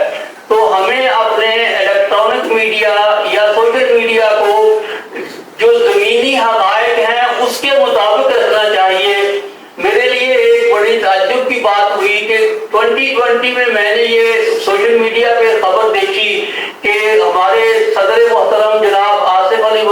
تو ہمیں اپنے الیکٹرانک میڈیا یا سوشل میڈیا کو جو زمینی حقائق ہیں اس کے مطابق رکھنا چاہیے۔ میرے لیے ایک بڑی تعجب کی بات ہوئی کہ 2020 میں نے یہ سوشل میڈیا پہ خبر دیکھی کہ ہمارے صدر محترم جناب آصف علی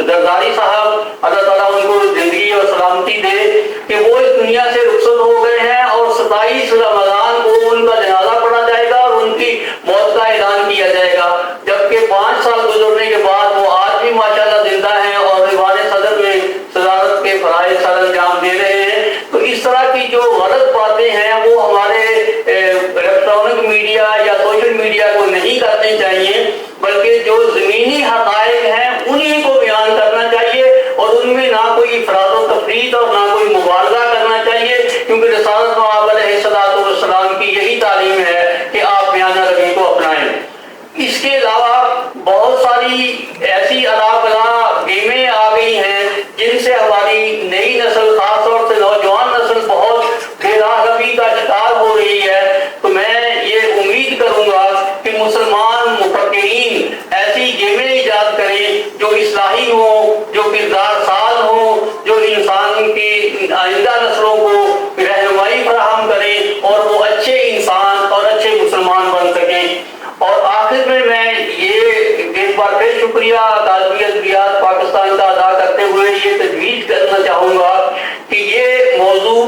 زرداری صاحب، اللہ تعالیٰ ان کو زندگی اور سلامتی دے، کہ وہ اس دنیا سے رخصت ہو گئے ہیں اور 27 رمضان کو ان کا جنازہ پڑھا جائے گا اور ان کی موت کا اعلان کیا جائے گا، جبکہ 5 سال گزرنے کے بعد وہ آج بھی ماشاءاللہ زندہ ہیں اور ایوان صدر میں صدارت کے فرائض سر انجام دے رہے ہیں۔ تو اس طرح کی جو غلط باتیں ہیں وہ ہمارے الیکٹرانک میڈیا یا سوشل میڈیا کو نہیں کرنی چاہیے بلکہ جو زمینی حقائق ہیں انہیں کو بیان کرنا چاہیے اور ان میں نہ کوئی افراط و تفریط اور نہ کوئی مبالغہ کرنا چاہیے، کیونکہ رسالت مآب علیہ السلام کی یہی تعلیم ہے کہ آپ میانہ روی کو اپنائیں۔ اس کے علاوہ اصلاحی ہوں، جو کردار ساز ہوں، جو انسان کی آئندہ نسلوں کو رہنمائی فراہم کریں اور وہ اچھے انسان اور اچھے مسلمان بن سکیں۔ اور آخر میں یہ ایک بار پھر شکریہ اکادمی ادبیات پاکستان کا ادا کرتے ہوئے یہ تجویز کرنا چاہوں گا کہ یہ موضوع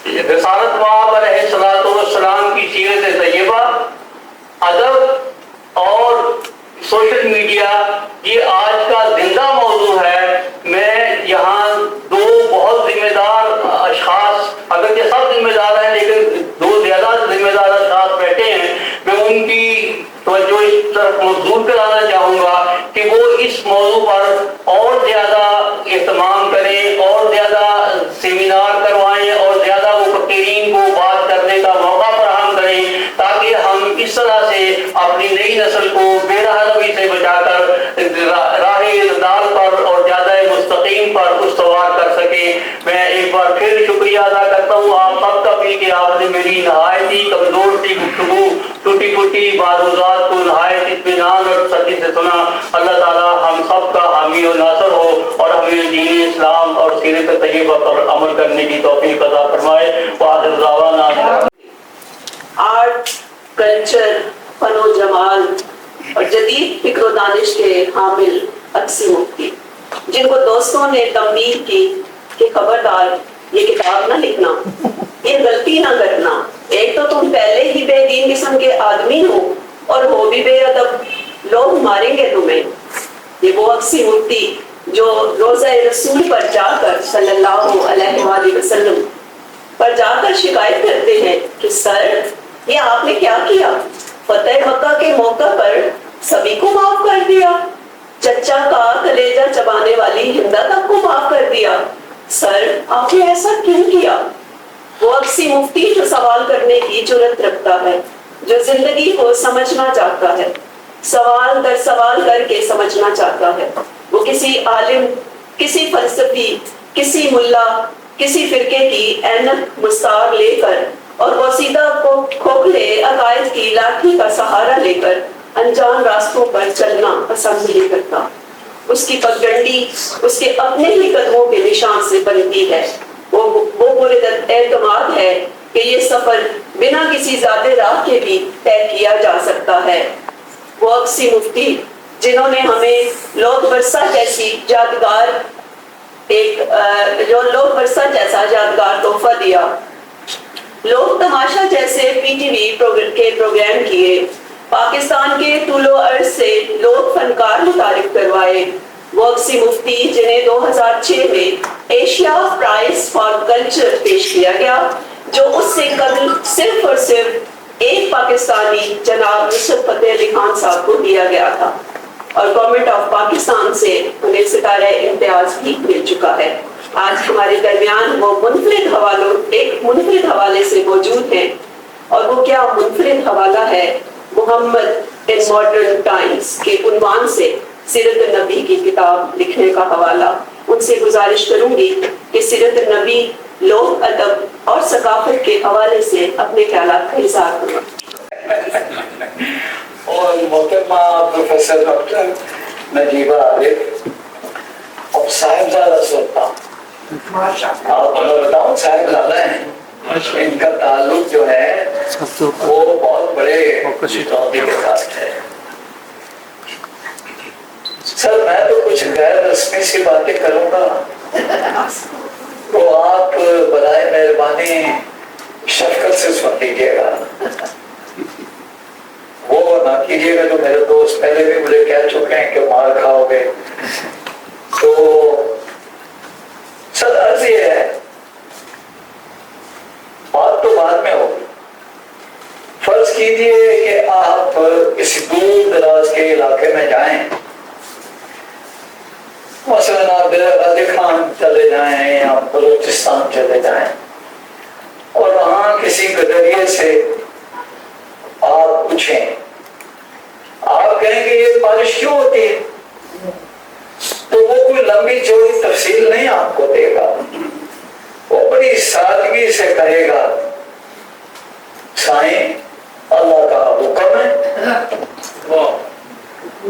رسالت مآب علیہ الصلوۃ والسلام کی سیرت طیبہ، ادب اور سوشل میڈیا، یہ آج کا زندہ موضوع ہے۔ میں یہاں دو بہت ذمہ دار اشخاص، اگر یہ سب ذمہ دار ہیں لیکن دو زیادہ ذمہ دار اشخاص بیٹھے ہیں، میں ان کی توجہ اس طرف مبذول کرانا چاہوں گا کہ وہ اس موضوع پر اور زیادہ اہتمام کریں، اور زیادہ سیمینار کروائیں، اور زیادہ مفکرین کو بات کرنے کا موقع فراہم کریں، تاکہ ہم اس طرح سے اپنی نئی نسل کو بے راہ روی سے بچا کر راہ اعتدال پر اور زیادہ مستقیم پر استوار کر سکیں۔ میں ایک بار پھر شکریہ ادا کرتا ہوں آپ سب کا بھی کہ آپ نے میری نہایت ہی کمزور سی گفتگو، ٹوٹی پھوٹی معروضات کو نہایت اطمینان اور سختی سے سنا۔ اللہ تعالیٰ ہم سب کا حامی و ناصر ہو اور ہمیں دین اسلام اور سیرت طیبہ پر عمل کرنے کی توفیق عطا فرمائے۔ وآخر دعوانا آرٹ، کلچر، فن و جمال اور جدید فکر و دانش کے حامل اقسی مفتی، جن کو دوستوں نے تنبیہ کی کہ خبردار یہ کتاب نہ لکھنا، یہ غلطی نہ کرنا، ایک تو تم پہلے ہی بے دین قسم کے آدمی ہو اور ہو بھی بے ادب، لوگ ماریں گے تمہیں۔ یہ وہ اقسی مفتی جو روضہ رسول پر جا کر صلی اللہ علیہ وآلہ وسلم پر جا کر شکایت کرتے ہیں کہ سر یہ آپ نے کیا کیا؟ فتح مکہ کے موقع پر سبھی کو معاف کر دیا، چچا کا کلیجہ چبانے والی ہندا تک کو معاف کر دیا، سر آپ نے ایسا کیوں کیا؟ وہ اقسی مفتی جو سوال کرنے کی جرات رکھتا ہے، جو زندگی کو سمجھنا چاہتا ہے، سوال در سوال کر کے سمجھنا چاہتا ہے، وہ کسی عالم، کسی فلسفی، کسی ملا، کسی فرقے کی اینک مستعار لے کر اور وسیدہ کو کھوکھلے عقائد کی لاٹھی کا سہارا لے کر انجان راستوں پر چلنا پسند نہیں کرتا۔ اس کی پگڈنڈی اس کے اپنے ہی قدموں کے نشان سے بنتی ہے۔ وہ مورد اعتماد ہے کہ یہ سفر بنا کسی ذات راہ کے بھی طے کیا جا سکتا ہے۔ وہ اقسی مفتی جنہوں نے ہمیں لوگ برسا جیسی یادگار یادگار تحفہ دیا، لوگ تماشا جیسے پی ٹی وی کے پروگرام کیے، پاکستان کے طول و عرض سے لوگ فنکار متعارف کروائے۔ وہ اقسی مفتی جنہیں 2006 میں ایشیا پرائز فار کلچر پیش کیا گیا، جو اس سے قبل صرف اور صرف ایک پاکستانی جناب نصرت فتح علی خان صاحب کو دیا گیا تھا، اور گورنمنٹ آف پاکستان سے انہیں ستارہ امتیاز بھی مل چکا ہے۔ آج ہمارے درمیان وہ ایک منفرد حوالے سے موجود ہیں، اور وہ کیا منفرد حوالہ ہے؟ محمد ان ماڈرن ٹائمز کے عنوان سے سیرت النبی کی کتاب لکھنے کا حوالہ۔ ان سے گزارش کروں گی کہ سیرت النبی، لوگ ادب اور ثقافت کے حوالے سے اپنے خیالات کا اظہار کریں۔ اور محترمہ پروفیسر ڈاکٹر نجیبہ عارف اور صاحبزادہ سلطان، آپ کو بتاؤں صاحبزادہ ہیں، ان کا تعلق جو ہے وہ بہت بڑے عہدے کے ساتھ ہے۔ سر میں تو کچھ غیر رسمی سی باتیں کروں گا، تو آپ برائے مہربانی شفقت سے سن لیجیے گا، وہ نہ کیجیے گا جو میرے دوست پہلے بھی مجھے کہہ چکے ہیں کہ مار کھاؤ گے۔ تو سر عرض یہ ہے، بات تو بعد میں ہوگی۔ فرض کیجیے کہ آپ کسی دور دراز کے علاقے میں جائیں، مثلاً آپ راجستھان چلے جائیں یا بلوچستان چلے جائیں، اور وہاں کسی گدریے سے آپ پوچھیں، آپ کہیں گے یہ بارش کیوں ہوتی ہے، تو وہ کوئی لمبی چوڑی تفصیل نہیں آپ کو دے گا، وہ بڑی سادگی سے کہے گا سائیں اللہ کا حکم ہے،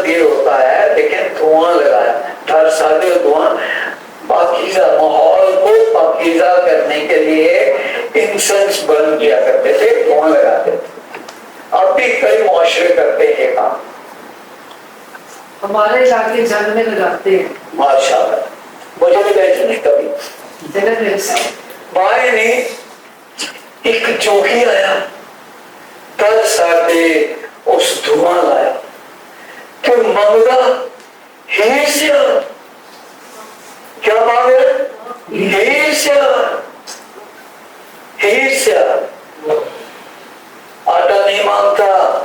مقصد یہ ہوتا ہے، لیکن دھواں لگایا، ہر سادے دھواں پاکیزہ ماحول کو پاکیزہ کرنے کے لیے انسنس برن کیا کرتے تھے، دھواں لگاتے تھے۔ اب بھی کئی معاشرے کرتے ہیں یہ کام، ہمارے علاقے جنگ میں لگاتے ہیں، ماشاء اللہ۔ مجھے بھی گئے تھے نہیں کبھی، جگہ میں سے بھائی نے ایک چوکی آیا، کل ساڑھے اس دھواں لایا کہ منگا ہیر سے کیا مانگے؟ ہیر سے آٹا نہیں مانگتا،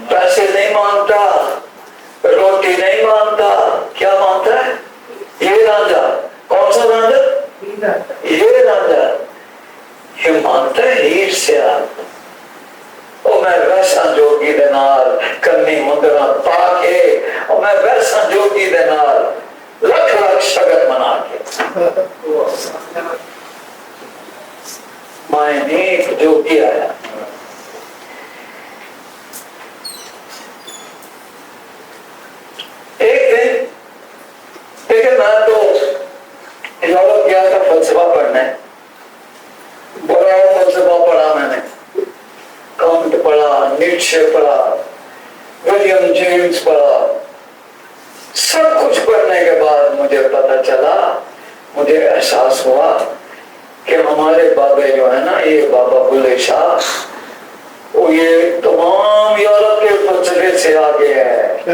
پیسے نہیں مانگتا، روٹی نہیں مانگتا، کیا مانگتا ہے؟ یہ رانجا، کون سا رانجا؟ یہ رانجا، یہ مانگتا ہے ہیر سے اور میں ویسا جوگی دے نال کنی مندرہ پا کے، اور میں ویسا جوگی دے نال لکھ لکھ شگن منا کے مائیں نیک جوگی آیا۔ ایک دن دیکھیں میں تو یورپ گیا تھا فلسفہ پڑھنے، بڑا فلسفہ پڑھا میں نے، کانٹ پڑھا، نیٹشے پڑھا، ولیم جیمز پڑھا، سب کچھ پڑھنے کے بعد مجھے پتا چلا، مجھے احساس ہوا کہ ہمارے بابے جو ہے نا، یہ بابا بلے شاہ، وہ یہ تمام یورپ کے فلسفے سے آگے ہے،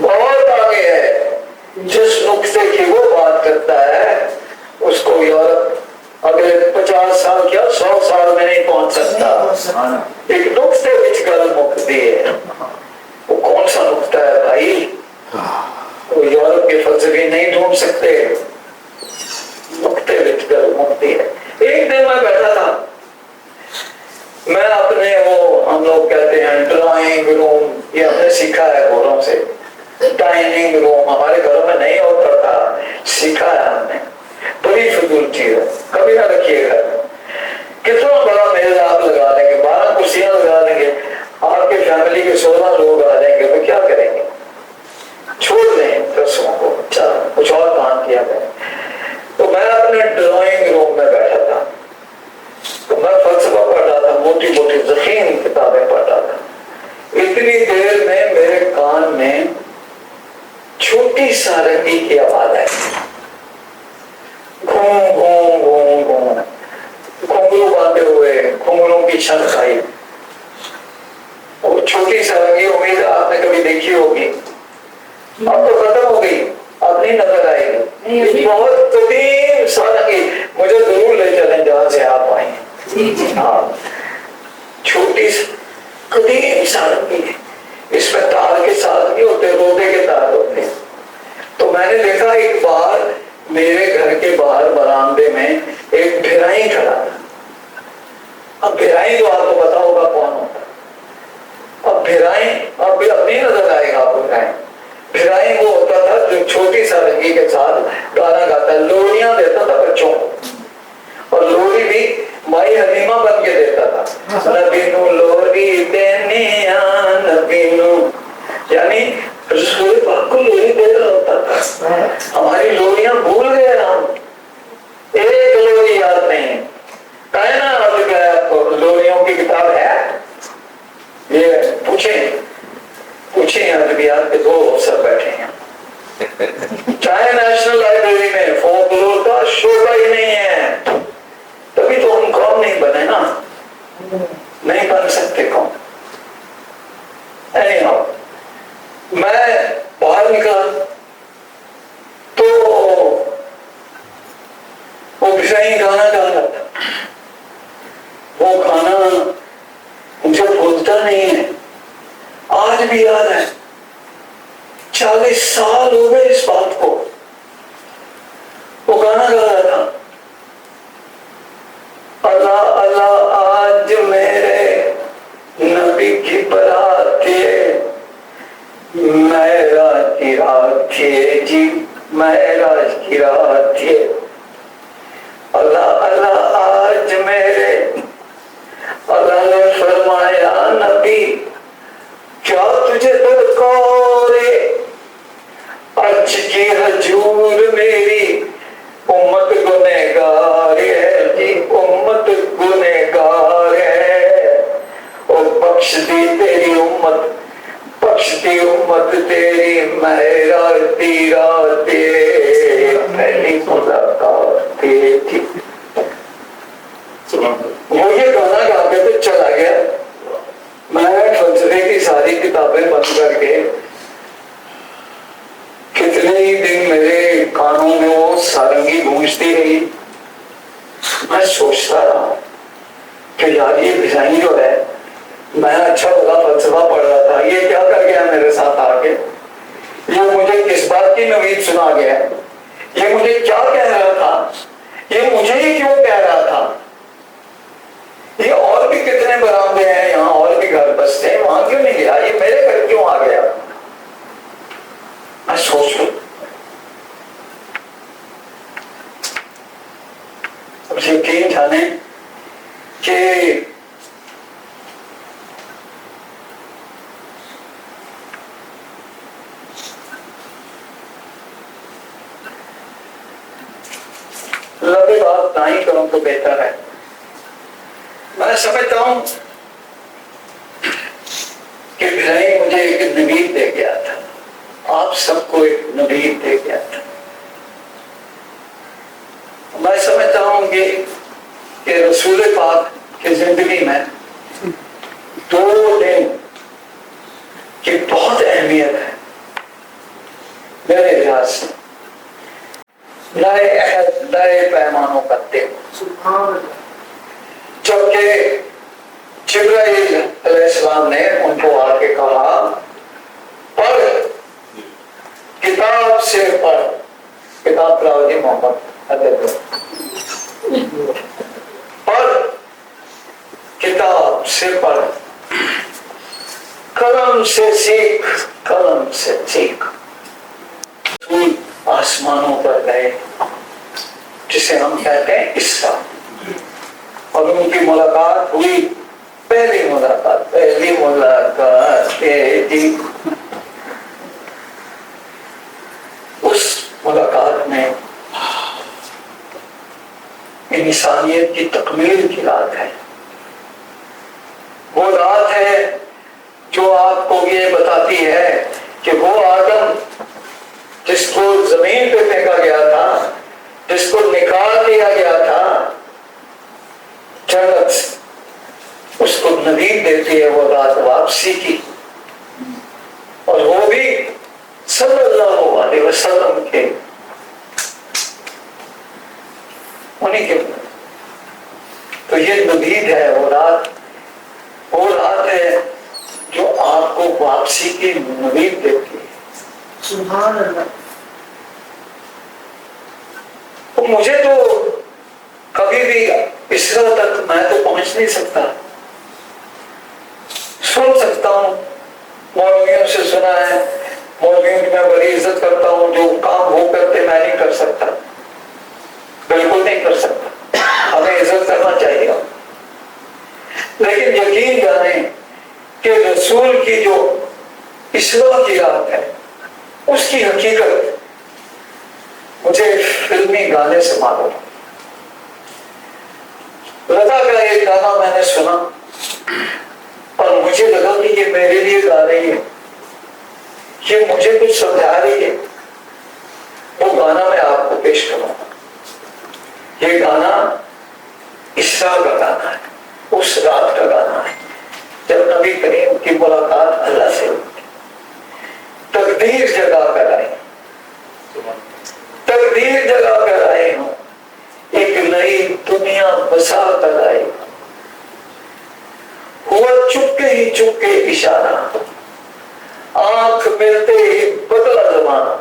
بہت آگے ہے۔ جس نقطے کی وہ بات کرتا ہے اس کو یورپ اگلے 50 سال کیا 100 سال میں نہیں پہنچ سکتا۔ ایک نقطے وچ گل مکتی ہے، وہ کون سا نقطہ ہے بھائی؟ وہ یورپ کے فلسفے نہیں ڈھونڈ سکتے، نقطے وچ گل مکتی ہے۔ ایک دن میں بیٹھا تھا، میں اپنے وہ ہم لوگ کہتے ہیں ڈرائنگ روم، یہ ہم نے سیکھا ہے گھروں سے، ڈائننگ روم ہمارے گھروں میں نہیں ہوتا تھا، سیکھا ہے ہم نے، بڑی فضول چیز ہے، کبھی نہ رکھیے گھر میں۔ کتنا بڑا میز آپ لگا لیں گے، 12 کرسیاں لگا لیں گے، آپ کے فیملی کے 16 لوگ آ جائیں گے تو کیا کریں گے؟ چھوڑ دیں رسموں کو، کچھ اور کام کیا کریں۔ تو میں اپنے ڈرائنگ روم میں بیٹھا تھا، تو میں فلسفہ پڑھ رہا تھا، موٹی موٹی ضخیم کتابیں پڑھ رہا تھا۔ اتنی دیر میں میرے کان میں چھوٹی سارنگی کی آواز آئی، گھوم گھوم گھوم گھوم، گھنگرو باندھے ہوئے، گھنگروں کی چھنک آئی۔ اور چھوٹی سارنگی امید آپ نے کبھی دیکھی ہوگی، اب تو ختم ہو گئی، اب نہیں نظر آئے گی، بہت قدیم سارنگی، مجھے ضرور لے چلیں جہاں سے آپ آئیں۔ ہاں، چھوٹی قدیم سارنگی، اس میں تار کے ساتھ نہیں ہوتے، روڈے کے تار ہوتے ہیں۔ تو میں نے دیکھا ایک بار میرے گھر کے باہر برآمدے میں ایک بھرائی کھڑا تھا۔ اب بھرائی تو آپ کو پتا ہوگا کون ہوتا ہے، اب بھرائی اب نہیں نظر آئے گا آپ کو۔ بھرائی وہ ہوتا تھا جو چھوٹی سارنگی کے ساتھ گانا گاتا ہے، لوریاں دیتا تھا بچوں کو، اور لوری بھی مائی حلیمہ بن کے دیتا تھا، نبی نو لوری دینے نبی نو، یعنی رسول پاک کو لوری دے رہا ہوتا تھا۔ ہماری لوریاں بھول گئے ہم، ایک لوری یاد نہیں، کہنا آج گیا آپ کو لوریوں کی کتاب ہے، یہ پوچھیں ادبیات کے 2 افسر بیٹھے ہیں، چاہے نیشنل لائبریری میں فولکلور کا شعبہ ہی نہیں ہے، تبھی تو ہم قوم نہیں بنے نا، نہیں بن سکتے قوم۔ anyhow، میں باہر نکلا تو وہ بھرائی گانا گا رہا تھا، وہ گانا مجھے بھولتا نہیں ہے، آج بھی یاد ہے، 40 سال ہو گئے اس بات کو۔ وہ گانا گا رہا تھا، اللہ اللہ آج میرے نبی کی برات تھے، معراج کی رات تھی جی، معراج کی رات تھی، اللہ اللہ آج میرے، اللہ نے فرمایا نبی کیا وہ یہ گانا گا کے تو چلا گیا. میں فلسفے کی ساری کتابیں بند کر کے کتنے ہی دن میرے کانوں میں وہ سارنگی گونجتی رہی. میں سوچتا رہا کہ یار یہ ڈیزائن جو ہے، میں اچھا بڑا فلسفہ پڑھ رہا تھا، یہ کیا کر گیا میرے ساتھ آ کے؟ یہ مجھے کس بات کی نوید سنا گیا؟ یہ مجھے کیا کہہ رہا تھا؟ یہ مجھے ہی کیوں کہہ رہا تھا؟ یہ اور بھی کتنے برامدے ہیں یہاں، اور بھی گھر بستے ہیں، وہاں کیوں نہیں گیا؟ یہ میرے گھر کیوں آ گیا؟ میں سوچ لوں. اب یقین جانے کہ لمبی بات نہیں کروں تو بہتر ہے. میں سمجھتا ہوں کہ بھائی مجھے ایک نوید دے گیا تھا، آپ سب کو ایک نوید دے گیا تھا. میں سمجھتا ہوں کہ رسول پاک کی زندگی میں 2 دن کی بہت اہمیت ہے میرے لحاظ سے. نئے عہد، نئے پیمانوں کا دن، جبکہ جبرائیل علیہ السلام نے ان کو آ کے کہا پڑھ، کتاب سے پڑھ. کتاب پڑھاؤ جی محمد، پڑھ، کتاب سے پڑھ، قلم سے سیکھ، قلم سے سیکھ. آسمانوں پر گئے جسے ہم کہتے ہیں اسرا، اور ان کی ملاقات ہوئی. پہلی ملاقات اس ملاقات میں انسانیت کی تکمیل کی رات ہے. وہ رات ہے جو آپ کو یہ بتاتی ہے کہ وہ آدم جس کو زمین پہ پھینکا گیا تھا، جس کو نکال دیا گیا تھا جنت، اس کو نوید دیتی ہے وہ رات واپسی کی. اور وہ بھی صلی اللہ علیہ وسلم کے انہیں کے. تو یہ نوید ہے، وہ رات ہے جو آپ کو واپسی کی نوید دیتی ہے. سبحان اللہ. مجھے تو کبھی بھی اسرا تک میں تو پہنچ نہیں سکتا. سن سکتا ہوں، مولویوں سے سنا ہے، مولویوں کی میں بڑی عزت کرتا ہوں، جو کام وہ کرتے میں نہیں کر سکتا، بالکل نہیں کر سکتا. ہمیں عزت کرنا چاہیے. لیکن یقین جانیں کہ رسول کی جو اسرا کی رات ہے، اس کی حقیقت مجھے فلمی گانے سے معلوم. لتا کا ایک گانا میں نے سنا اور مجھے لگا کہ یہ میرے لیے گا رہی ہے، یہ مجھے کچھ سمجھا رہی ہے. وہ گانا میں آپ کو پیش کروں. یہ گانا اسرا کا گانا ہے، اس رات کا گانا ہے جب نبی کریم کی ملاقات اللہ سے ہوئی. تقدیر جگا کر آئی، تقدیر جگا کر آئے ہوں، ایک نئی دنیا بسا کر آئے. ہوا چپکے ہی چپکے اشارہ، آنکھ ملتے ہی بدلا زمانہ.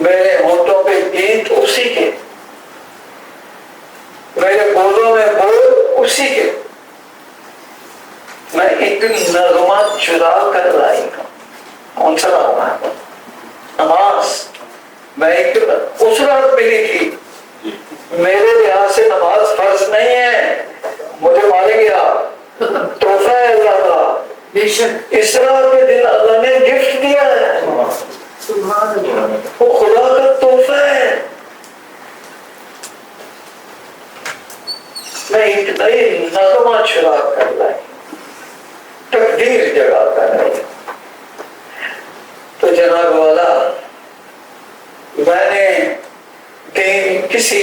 میرے ہونٹوں پہ گیت اسی کے، میرے بولوں میں بول اسی کے. میں ایک نغمہ چرا کر لائی ہوں. کون سا نغمہ ہے؟ نماز. میں ایک اس رات ملی تھی. میرے لحاظ سے نماز فرض نہیں ہے، مجھے مانیں گے آپ، تحفہ ہے اللہ کا. بے شک. اس رات کے دن اللہ نے گفٹ دیا ہے، سبحان اللہ. وہ خدا کا تحفہ ہے. میں ایک نئی نغمہ چرا کر لائی، تقدیر جگا کر لائی. تو جناب والا، میں نے دین کسی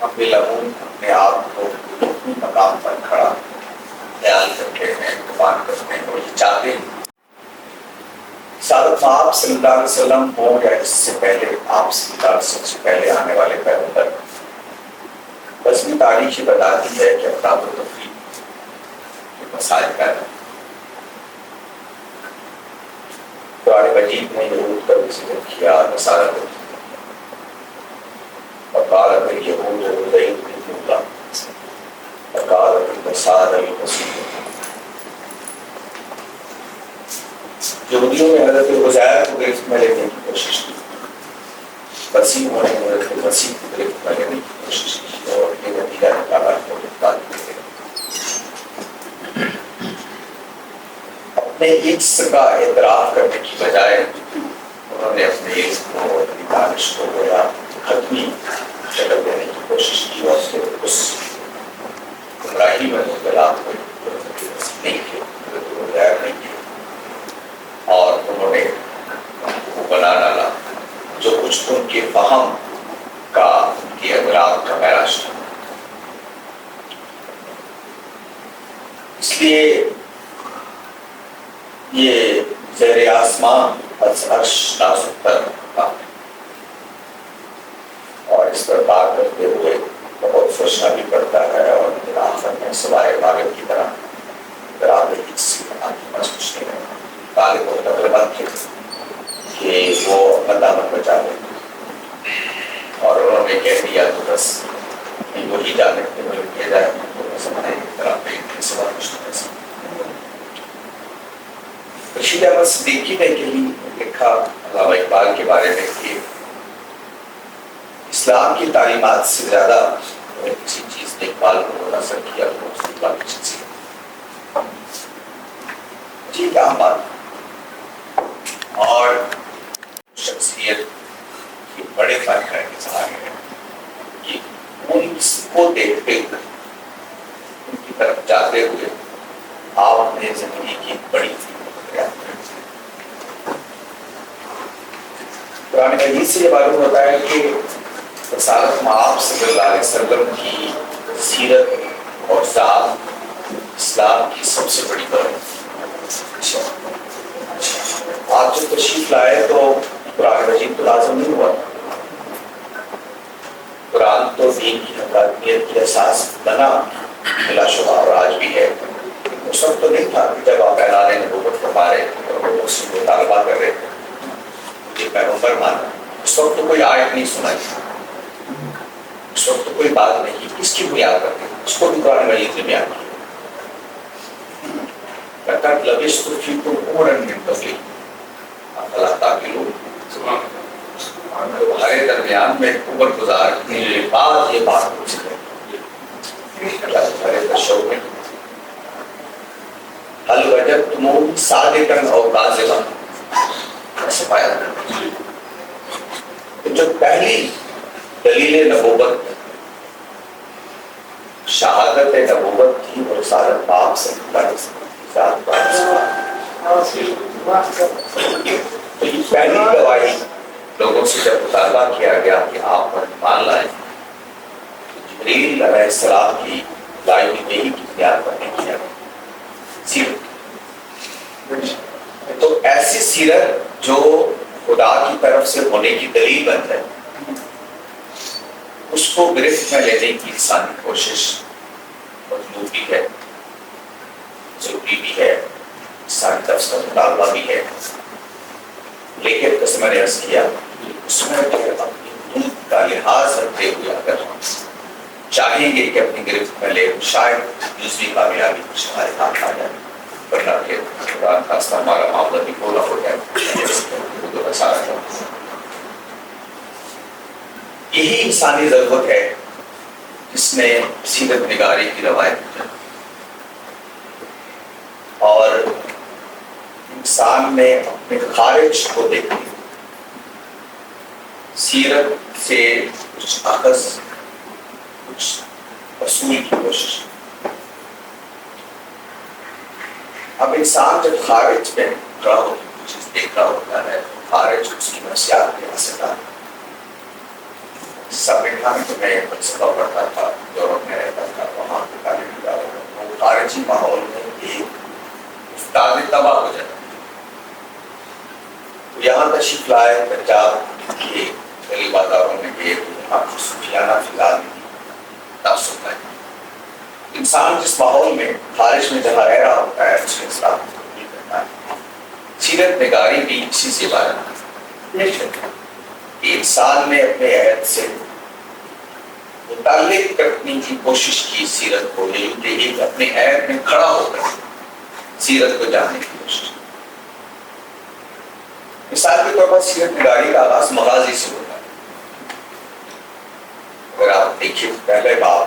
اپنے لمحوں اپنے آپ کو مقام پر کھڑا خیال کرتے ہیں، قربان کرتے ہیں اور یہ چاہتے ہیں سعادت آپ صلی اللہ علیہ وسلم ہوں یا اس سے پہلے آپ صلی اللہ علیہ وسلم سے پہلے آنے والے پیغمبر، بزمی تاریخ یہ بتاتی ہے کہ افراد و تفریح کے مسائل پیدا قرآن مجید نے یہود کا بھی ذکر کیا، نصارہ کا بھی وقالت اليهود عزير بن الله وقالت النصارى المسيح۔ یہودیوں نے حضرت عزیر کو گرفت میں لینے کی کوشش کی، مسیحوں نے حضرت مسیح کو گرفت میں لینے کی کوشش کی اور یہ نتیجہ نکالا کہ گرفتار کیے گئے۔ اپنے عجز کا اعتراف کرنے کی بجائے انہوں نے اپنے عجز کو اور اپنی دانش کو گویا حتمی شکل دینے کی کوشش کی اور پھر اس گمراہی میں مبتلا نہیں کیے، غیر نہیں کیے اور انہوں نے وہ بنا ڈالا جو کچھ ان کے فہم کا، ان کے ادراک کا معراج تھا۔ اس لیے یہ زیر آسمان عرش نازک تر تھا اور اس پر بات کرتے ہوئے بہت سوچنا بھی پڑتا ہے اور پھر آخر میں سوائے غالب کی طرح برابر کسی بس کچھ نہیں ہے۔ غالب بہت اگربت تھے کہ وہ اپنا دامن بچا لیں اور انہوں نے کہہ دیا تو بس وہی جانے کے مل کیا جائے تو بس ہمارے طرح پہ سوا کچھ نہیں کر سکتے۔ رشید احمد صدیقی نے یہی لکھا علامہ اقبال کے بارے میں کہ اسلام کی تعلیمات سے زیادہ کسی چیز نے اقبال کو منحصر کیا تو اسلام کی شخصیت جی کیا بات اور شخصیت کے بڑے فرق ہے کہ ان کو دیکھتے ہوئے ان کی طرف جاتے ہوئے آپ نے زندگی کی بڑی قرآن مجید سے یہ معلوم ہوتا ہے کہ رسالت مآب صلی اللہ علیہ وسلم کی سیرت اور ذات اسلام کی سب سے بڑی برکت۔ آپ جب تشریف لائے تو قرآن مجید تو لازم نہیں ہوا، قرآن تو دین کی حقانیت کی اساس بنا بلا شبہ اور آج بھی ہے۔ اس وقت تو نہیں تھا کہ جب آپ اعلان نبوت فرما رہے تھے اور وہ اس سے مطالبہ کر رہے تھے مجھے پیغمبر مانا، اس وقت تو کوئی آیت نہیں سنائی، اس وقت تو کوئی بات نہیں، اس کی بنیاد پر اس کو بھی قرآن مجید نے بیان کیا۔ لقد لبثت فیکم عمرا من قبلی افلا تعقلون، تمہارے درمیان میں عمر گزارنے کے بعد یہ بات پوچھ گئی کیا تمہارے تشعر میں هل وجدتموه صادقا او کاذبا، ایسے پایا جو پہلی دلیل نبوت شہادت نبوت تھی وہ رسالت پاک صلی اللہ علیہ وسلم تو یہ پہلی گواہی لوگوں سے جب مطالبہ کیا گیا کہ آپ پر ایمان لائیں، جبریل علیہ السلام کی لائی ہوئی یہی کی بنیاد پر نہیں کیا گیا سیرت۔ تو ایسی سیرت جو خدا کی طرف سے ہونے کی دلیل بن جائے، اس کو گرفت میں لینے کی انسانی کوشش مطلوب بھی ہے، ضروری بھی ہے، انسانی نفس کا مطالبہ بھی ہے، لیکن جیسے میں نے عرض کیا اس میں اپنی حدود کا لحاظ رکھتے ہوئے اگر ہم چاہیں گے کہ اپنی گرفت میں لے شاید دوسری کامیابی کچھ ہمارے ہاتھ آ جائے، ورنہ کہ قرآن خاصہ ہمارا معاملہ بھی کھولا ہو جائے تو سارا جائے۔ یہی انسانی ضرورت ہے جس نے سیرت نگاری کی روایت کی اور انسان نے اپنے خارج کو دیکھ لیا، سیرت سے کچھ اخذ کچھ اصول کی کوشش۔ اب انسان جب خارج میں کھڑا ہو چیز دیکھ رہا ہوتا ہے، خارج اس کی نفسیات کے اثرات امریکہ میں تو میں فلسفہ پڑھتا تھا، یورپ میں رہتا تھا، وہاں پہ تعلیم دیا وہ خارجی ماحول میں ایک افتاد تباہ ہو جاتا. یہاں تشریف لائے پنجاب کے دلی بازاروں میں گئے تو یہاں کی صوفیانہ فضا میں تعصب ہے. انسان جس ماحول میں خارج میں جہاں رہ رہا ہوتا ہے اس کے ساتھ کرتا ہے. سیرت نگاری بھی اسی سے بارے کہ انسان نے اپنے عہد سے متعلق کرنے کی کوشش کی سیرت کو، یہ اپنے عہد میں کھڑا ہو کر سیرت کو جاننے کی کوشش کی. مثال کے طور پر سیرت نگاری کا آغاز مغازی سے ہوتا ہے. اگر آپ دیکھیں پہلے باب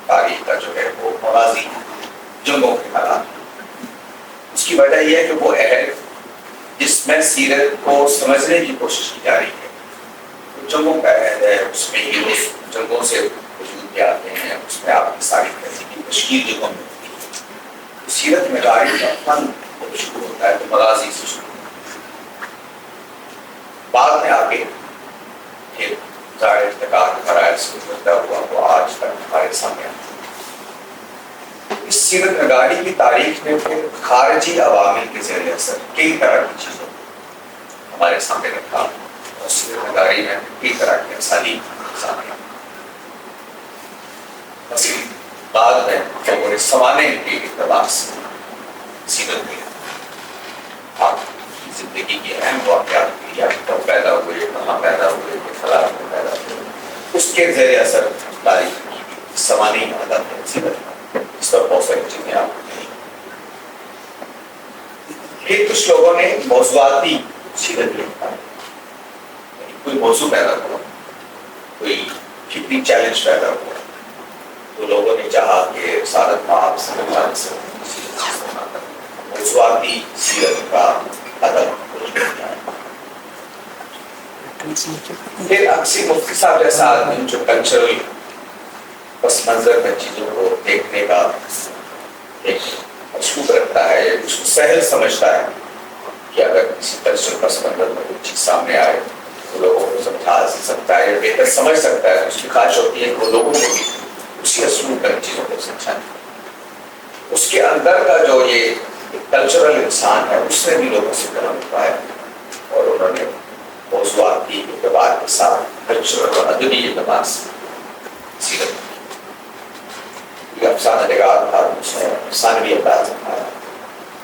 تاریخ کا جو ہے وہ مغازی جنگوں کے حالات، اس کی وجہ یہ ہے کہ وہ عہد جس میں سیرت کو سمجھنے کی کوشش کی جا رہی ہے جنگوں کا عہد ہے، اس میں ہیروز جنگوں سے وجود میں آتے ہیں، اس میں آپ کی ساری تہذیب کی تشکیل جنگوں میں ہوتی ہے. سیرت نگاری کا فن شروع ہوتا ہے تو مغازی سے شروع ہوتا ہے. بعد میں آگے پھر ظاہر ارتقاء کے مراحل سے گزرتا ہوا وہ آج تک ہمارے سامنے آتا ہے. اس سیرت نگاری کی تاریخ میں پھر خارجی عوامل کے ذریعے اثر کئی طرح کی چیزوں ہمارے سامنے رکھا اور سیرت نگاری میں کئی طرح کے اسالیب سامنے آئے. مثلاً بعد میں لوگوں نے سمانے کے اعتبار سے سیرت میں آپ کی زندگی کے اہم واقعات یا کب پیدا ہوئے، کہاں پیدا ہوئے، فلاں میں پیدا ہوئے، اس کے زیر اثر تاریخ کی سمانی عادت ہے سیرت. اس پر بہت ساری چیزیں آپ کو نہیں. پھر کچھ لوگوں نے موضوعاتی سیرت لکھا، کوئی موضوع پیدا ہوا، کوئی فکری چیلنج پیدا ہوا تو لوگوں نے چاہا کہ رسالت مآب صلی اللہ علیہ وسلم موضوعاتی سیرت کا ادب. پھر اکثر مفتی صاحب جیسا آدمی جو کلچرل پس منظر میں چیزوں کو دیکھنے کا ایک اسلوب رکھتا ہے، اس کو سہل سمجھتا ہے کہ اگر کسی کلچرل پس منظر میں کوئی چیز سامنے آئے تو لوگوں کو سمجھا سکتا ہے، بہتر سمجھ سکتا ہے. اس کی خواہش ہوتی ہے کہ وہ لوگوں کو بھی اسی اسلوب میں چیزوں کو سمجھائیں. اس کے اندر کا جو یہ کلچرل انسان ہے اس نے بھی لوگوں سے کلام پایا اور انہوں نے موضوعاتی اعتبار کے ساتھ کلچرل اور ادبی اعتبار سے سیرت افسانہ نگار تھا، اس نے افسانوی انداز اپنایا.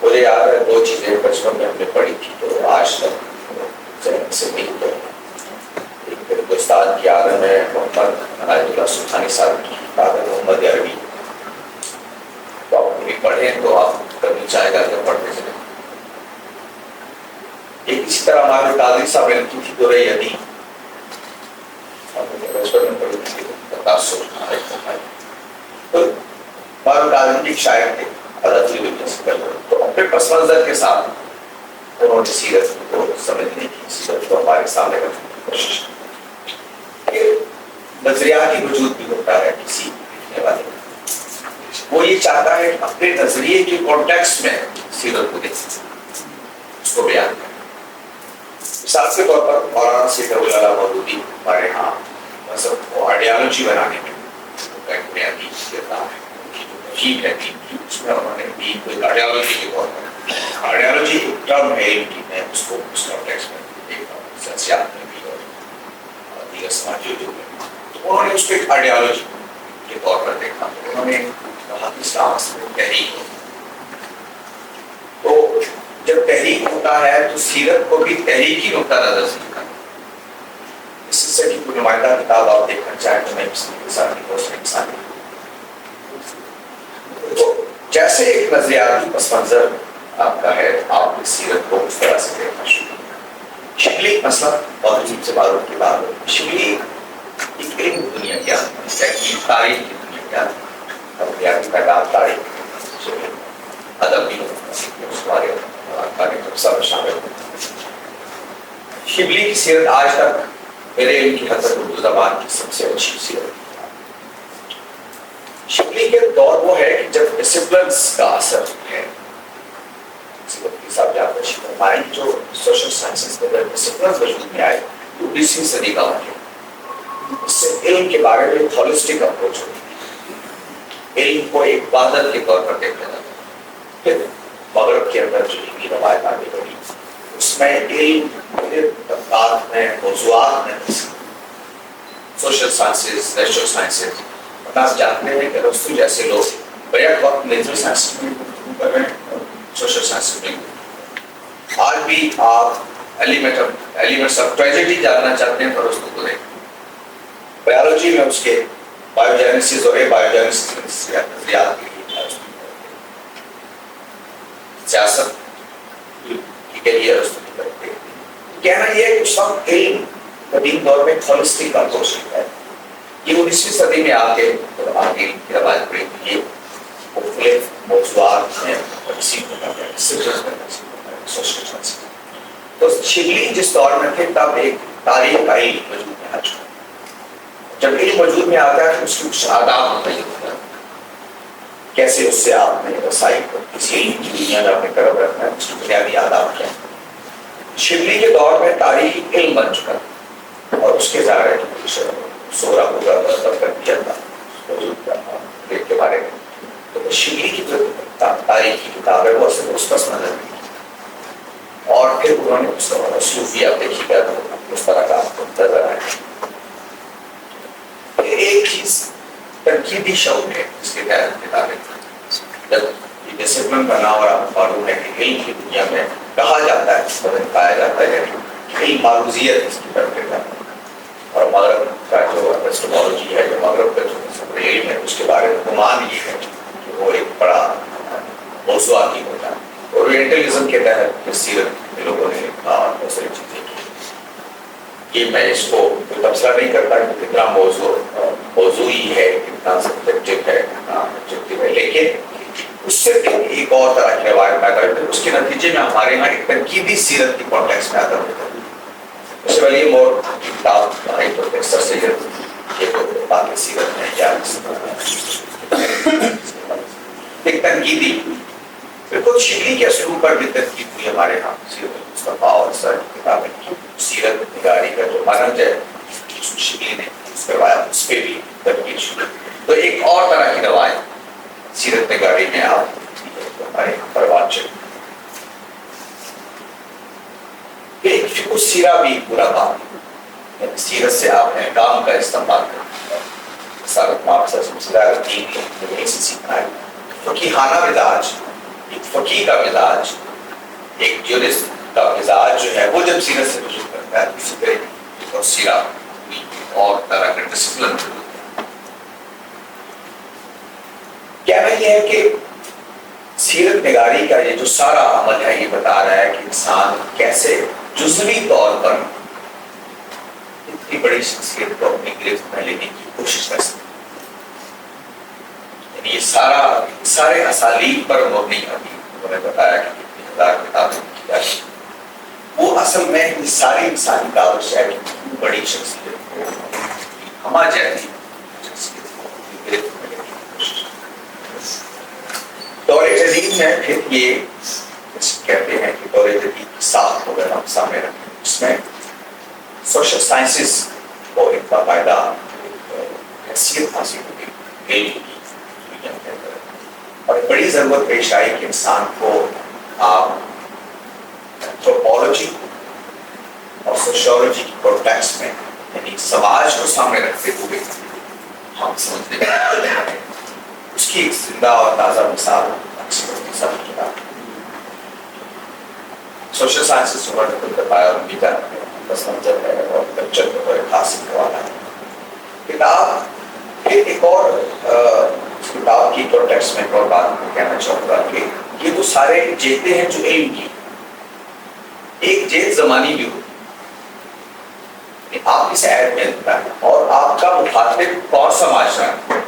مجھے یاد ہے دو چیزیں بچپن میں ہم نے پڑھی تھی تو آج تک ذہن سے نہیں گئی. ایک ہندوستان کی عالم ہے محمد عنایت اللہ سلطانی صاحب کی کتاب ہے محمد عربی. تو آپ کبھی پڑھیں تو آپ کبھی چاہے گا کہ پڑھتے چلیں. ایک اسی طرح ہمارے قاضی صاحب نے لکھی تھی دورہ یدی، بچپن میں پڑھی تھی تو فاروق اعظم ایک شاعر تھے تو اپنے پس منظر کے ساتھ انہوں نے سیرت کو سمجھنے کی، سیرت کو ہمارے سامنے رکھنے کی کوشش کی. نظریاتی وجود بھی ہوتا ہے کسی لکھنے والے، وہ یہ چاہتا ہے کہ اپنے نظریے کے کانٹیکسٹ میں سیرت کو دیکھ سکے، اس کو بیان کرے. مثال کے طور پر مولانا سید ابوالعلا مودودی ہمارے یہاں مذہب کو آئیڈیالوجی بنانے میں بنیادی کردار ہے. ٹھیک ہے دین کی، اس میں انہوں نے دین کو ایک آئیڈیالوجی کے طور پر، آئیڈیالوجی ایک ٹرم ہے علم کی، میں اس کو اس کانٹیکسٹ میں دیکھتا ہوں سیاست میں بھی اور دیگر سماجی علوم میں. تو انہوں نے اس کو ایک آئیڈیالوجی کے طور پر دیکھا. انہوں نے کہا کہ اسلام اصل میں تحریک ہے. تو جب تحریک ہوتا ہے تو سیرت کو بھی تحریکی نقطہ نظر سے دیکھا. اس سلسلے کی کوئی نمائندہ کتاب آپ دیکھنا چاہیں تو میں اس کے ساتھ دوسرے انسان جیسے ایک نظریاتی پس منظر آپ کا ہے، آپ کی سیرت کو اس طرح سے دیکھنا شروع کریں. شبلی مثلا بہت عجیب سے معلوم کی بات ہے. شبلی ایک علم دنیا کیا تاریخ کی دنیا کیا نظریاتی پیغام تاریخ ادب بھی سب شامل. شبلی کی سیرت آج تک میرے علم کی حد تک اردو زبان کی سب سے اچھی سیرت. شبلی کے دور وہ ہے کہ جب ڈسپلنس کا اثر ہے، ہماری جو سوشل سائنسز کے اندر ڈسپلنس وجود میں آئے وہ 20ویں صدی کا واقعہ. اس سے علم کے بارے میں ہولسٹک اپروچ ہوتی ہے، علم کو ایک عبادت کے طور پر دیکھا جاتا ہے۔ پھر مغرب کے اندر جو علمی روایت آگے بڑھی اس میں علم طبقات میں موضوعات میں سوشل سائنسز، نیچرل سائنسز، آپ جانتے ہیں کہ ارسطو جیسے لوگ بیک وقت نیچرل سائنس میں کر رہے ہیں، سوشل سائنس میں۔ آج بھی آپ ایلیمنٹس آف ٹریجڈی جاننا چاہتے ہیں تو ارسطو کو دیکھیں۔ بایولوجی میں اس کے بایوجینیسس اور بایوجینیسس نظریات کے لیے سیاست کے لیے ارسطو کی طرف کہنا یہ ہے کہ سب علم قدیم دور میں ہولسٹک اپروچ ہے۔ یہ 19ویں صدی میں آ کے آگے کی روایت پڑی یہ مختلف موضوعات میں تقسیم ہوتا ہے، سوشل سائنس۔ تو شبلی جس دور میں تھے تب ایک تاریخ کا علم وجود میں آ چکا۔ جب علم وجود میں آتا ہے تو اس کے کچھ آداب متعین ہوتا ہے، کیسے اس سے آپ نے رسائی کو کسی علم کی دنیا میں اپنے قرب رکھنا ہے، اس کی بنیادی آداب کیا ہے۔ شبلی کے دور میں تاریخ علم بن چکا اور اس کے ظاہر سورا پورا کر دیا تھا کے بارے میں۔ تو شبلی کی جو تاریخ کی کتاب ہے وہ صرف اس پس نظر نہیں، اور پھر انہوں نے اس کا صوفیہ دیکھی گیا تو اس طرح کا نظر آیا۔ ایک چیز تنقیدی شعور ہے جس کے تحت کتابیں جب یہ ڈسپلن بنا اور آپ کو معلوم ہے کہ علم کی دنیا میں کہا جاتا ہے، اس پر پایا جاتا ہے کہ علم معروضیت اس کی طرف ہے، اور مغرب کا جو ایپسٹمولوجی ہے، جو مغرب کا جو علم ہے اس کے بارے میں گمان یہ ہے کہ وہ ایک بڑا موضوعاتی ہوتا ہے۔ اورینٹلزم کے تحت سیرت کے لوگوں نے لکھا اور بہت ساری چیزیں کی۔ یہ میں اس کو تبصرہ نہیں کرتا کہ کتنا موضوعی ہے، کتنا سبجیکٹو ہے، کتنا آبجیکٹو ہے، لیکن اس سے ایک اور طرح کی روایت پیدا ہوتی ہے۔ اس کے نتیجے میں ہمارے یہاں ایک تنقیدی سیرت کی کانٹیکس میں آتا ہے۔ اس کے لیے مور کتاب پروفیسر سید یہ تو باقی سیرت میں کیا ایک تنقیدی بالکل شبلی کے اسلوب پر بھی تنقید ہوئی ہمارے یہاں۔ سیرت مصطفیٰ اور سر کتابیں سیرت نگاری کا جو منہج ہے شبلی نے اس روایت اس پہ بھی تنقید شروع۔ تو ایک اور طرح کی روایت سیرت نگاری میں آپ ہمارے یہاں پروان چلے ایک فقہ سیرہ بھی پورا کام، سیرت سے آپ نے کام کا استعمال کرنا رسالت مقصد سے سیکھنا ہے۔ فقیہانہ مزاج، ایک فقیہ کا مزاج، ایک جورسٹ کا مزاج جو ہے وہ جب سیرت سے رجوع کرتا ہے اسی طرح سیرہ اور طرح کا ڈسپلن کہنا یہ ہے کہ سیرت نگاری کا یہ جو سارا عمل ہے یہ بتا رہا ہے کہ انسان کیسے جزوی طور پر اتنی بڑی شخصیت کو اپنی گرفت میں لینے کی کوشش کر سکتا ہے۔ یعنی یہ سارے اسالیب پر مبنی ابھی انہوں نے بتایا کہ کتنی ہزار کتابیں کی جاتی ہیں، وہ اصل میں یہ ساری انسانی کاوش ہے کہ بڑی شخصیت کو ہما جیسی شخصیت کو گرفت میں لینے کی کوشش۔ دور جدید میں پھر یہ کہتے ہیں کہ دور جدید کی ساخت کو اگر ہم سامنے رکھیں اس میں سوشل سائنسز کو ایک باقاعدہ حیثیت حاصل ہوگی علم کی دنیا کے اندر، اور بڑی ضرورت پیش آئی کہ انسان کو آپ اینتھروپولوجی اور سوشیولوجی کی کانٹیکسٹ میں یعنی سماج کو سامنے رکھتے ہوئے ہم سمجھتے ہیں اس کی ایک زندہ اور تازہ مثال سوشل سائنسز بایولوجی کا پس منظر ہے اور کلچر کو ایک خاص حوالہ ہے۔ کتاب ایک اور کتاب کی کانٹیکسٹ میں اور بات کہنا چاہوں گا کہ یہ وہ سارے جیتے ہیں جو علم کی ایک جیت زمانی بھی ہوتی، آپ کس عہد میں رہتا ہے اور آپ کا مخاطب کون سا معاشرہ ہے۔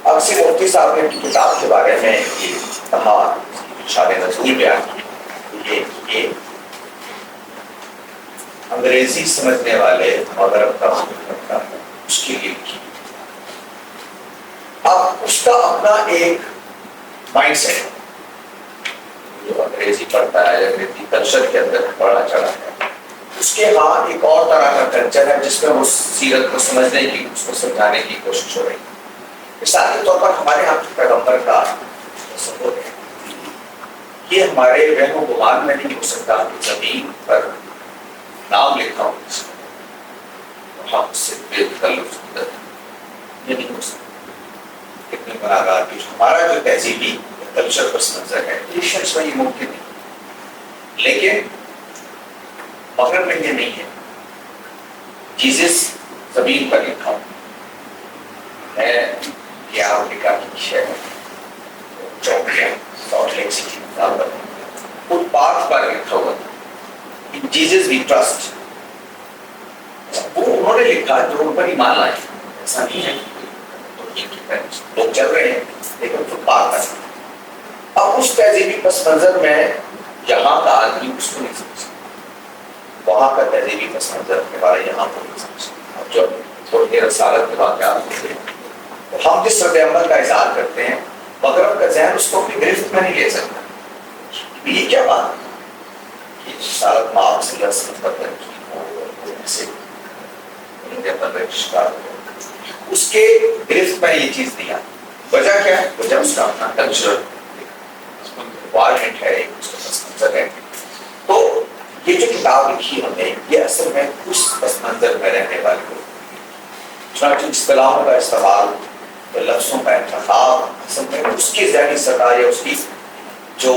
اب سے مفتی صاحب نے کتاب کے بارے میں یہ کہا، شان نزول بیان کی، یہ انگریزی سمجھنے والے مغرب کا اس کے لیے لکھی۔ اب اس کا اپنا ایک مائنڈ سیٹ جو انگریزی پڑھتا ہے، انگریزی کلچر کے اندر پڑھا چڑھا ہے، اس کے ہاں ایک اور طرح کا کلچر ہے جس میں وہ سیرت کو سمجھنے کی، اس کو سمجھانے کی کوشش ہو رہی ہے۔ مثال کے طور پر ہمارے یہاں پیغمبر کا تصور ہے، یہ ہمارے وہم و گمان میں نہیں ہو سکتا کہ زمین پر نام لکھا ہو ہم اس سے بے تکلف یہ نہیں ہو سکتا۔ اتنے بلاغات کی ہمارا جو تہذیبی کلچر پس منظر ہے ایشینس میں یہ ممکن نہیں، لیکن مغرب میں یہ نہیں ہے۔ جیزس زمین پر لکھا ہوں ہے کہ افریقہ کی شہر چوکیا Salt Lake City footpath پر لکھا ہوا تھا جیزس وی ٹرسٹ۔ وہ انہوں نے لکھا جو ان پر ایمان لائے، ایسا نہیں ہے لوگ چل رہے ہیں لیکن فٹ پاتھ پر۔ اب اس تہذیبی پس منظر میں یہاں کا آدمی اس کو نہیں سمجھ سکتا، وہاں کا تہذیبی پس منظر کے بارے یہاں کو نہیں سمجھ سکتا۔ اب جب تھوڑی دیر رسالت کے واقعات ہوتے ہیں، ہم جس رد عمل کا اظہار کرتے ہیں مغرب کا ذہن اس کو اپنی گرفت میں نہیں لے سکتا۔ یہ کیا بات ہے کہ رسالت میں آپ صلی اللہ علیہ وسلم پر تنقید ہو، ایسے اس کے گرفت میں یہ چیز نہیں آتی۔ وجہ کیا ہے؟ وجہ اس کا اپنا کلچر انوائرمنٹ ہے، اس کا پس منظر ہے۔ تو یہ جو کتاب لکھی ہم نے یہ اصل میں اس پس منظر میں رہنے والے لوگ، چنانچہ اصطلاحوں کا استعمال، لفظوں کا انتخاب اصل میں اس کی ذہنی سطح یا اس کی جو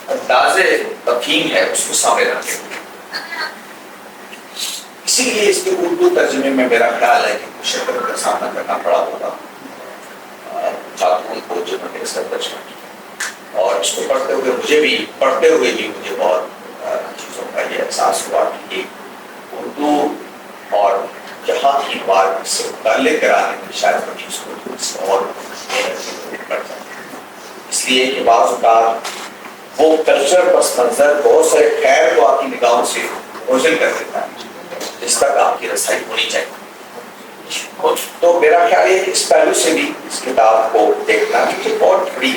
انداز تفہیم ہے اس کو سامنے رکھتے ہیں۔ اسی لیے اس کے اردو ترجمے میں میرا خیال ہے کہ مشکل کا سامنا کرنا پڑا ہوگا خاتون کو جنہوں نے اس کا ترجمہ کیا، اور اس کو پڑھتے ہوئے مجھے بہت چیزوں کا یہ احساس ہوا کہ اردو اور یہاں کی بات سے متعلق کرانے میں شاید وہ چیز کو اور پڑتا ہے۔ اس لیے کہ بعض اوقات وہ کلچر پس منظر بہت سارے خیر کو آپ کی نگاہوں سے روشن کر دیتا ہے جس تک آپ کی رسائی ہونی چاہیے۔ تو میرا خیال ہے کہ اس پہلو سے بھی اس کتاب کو دیکھنا مجھے بہت بڑی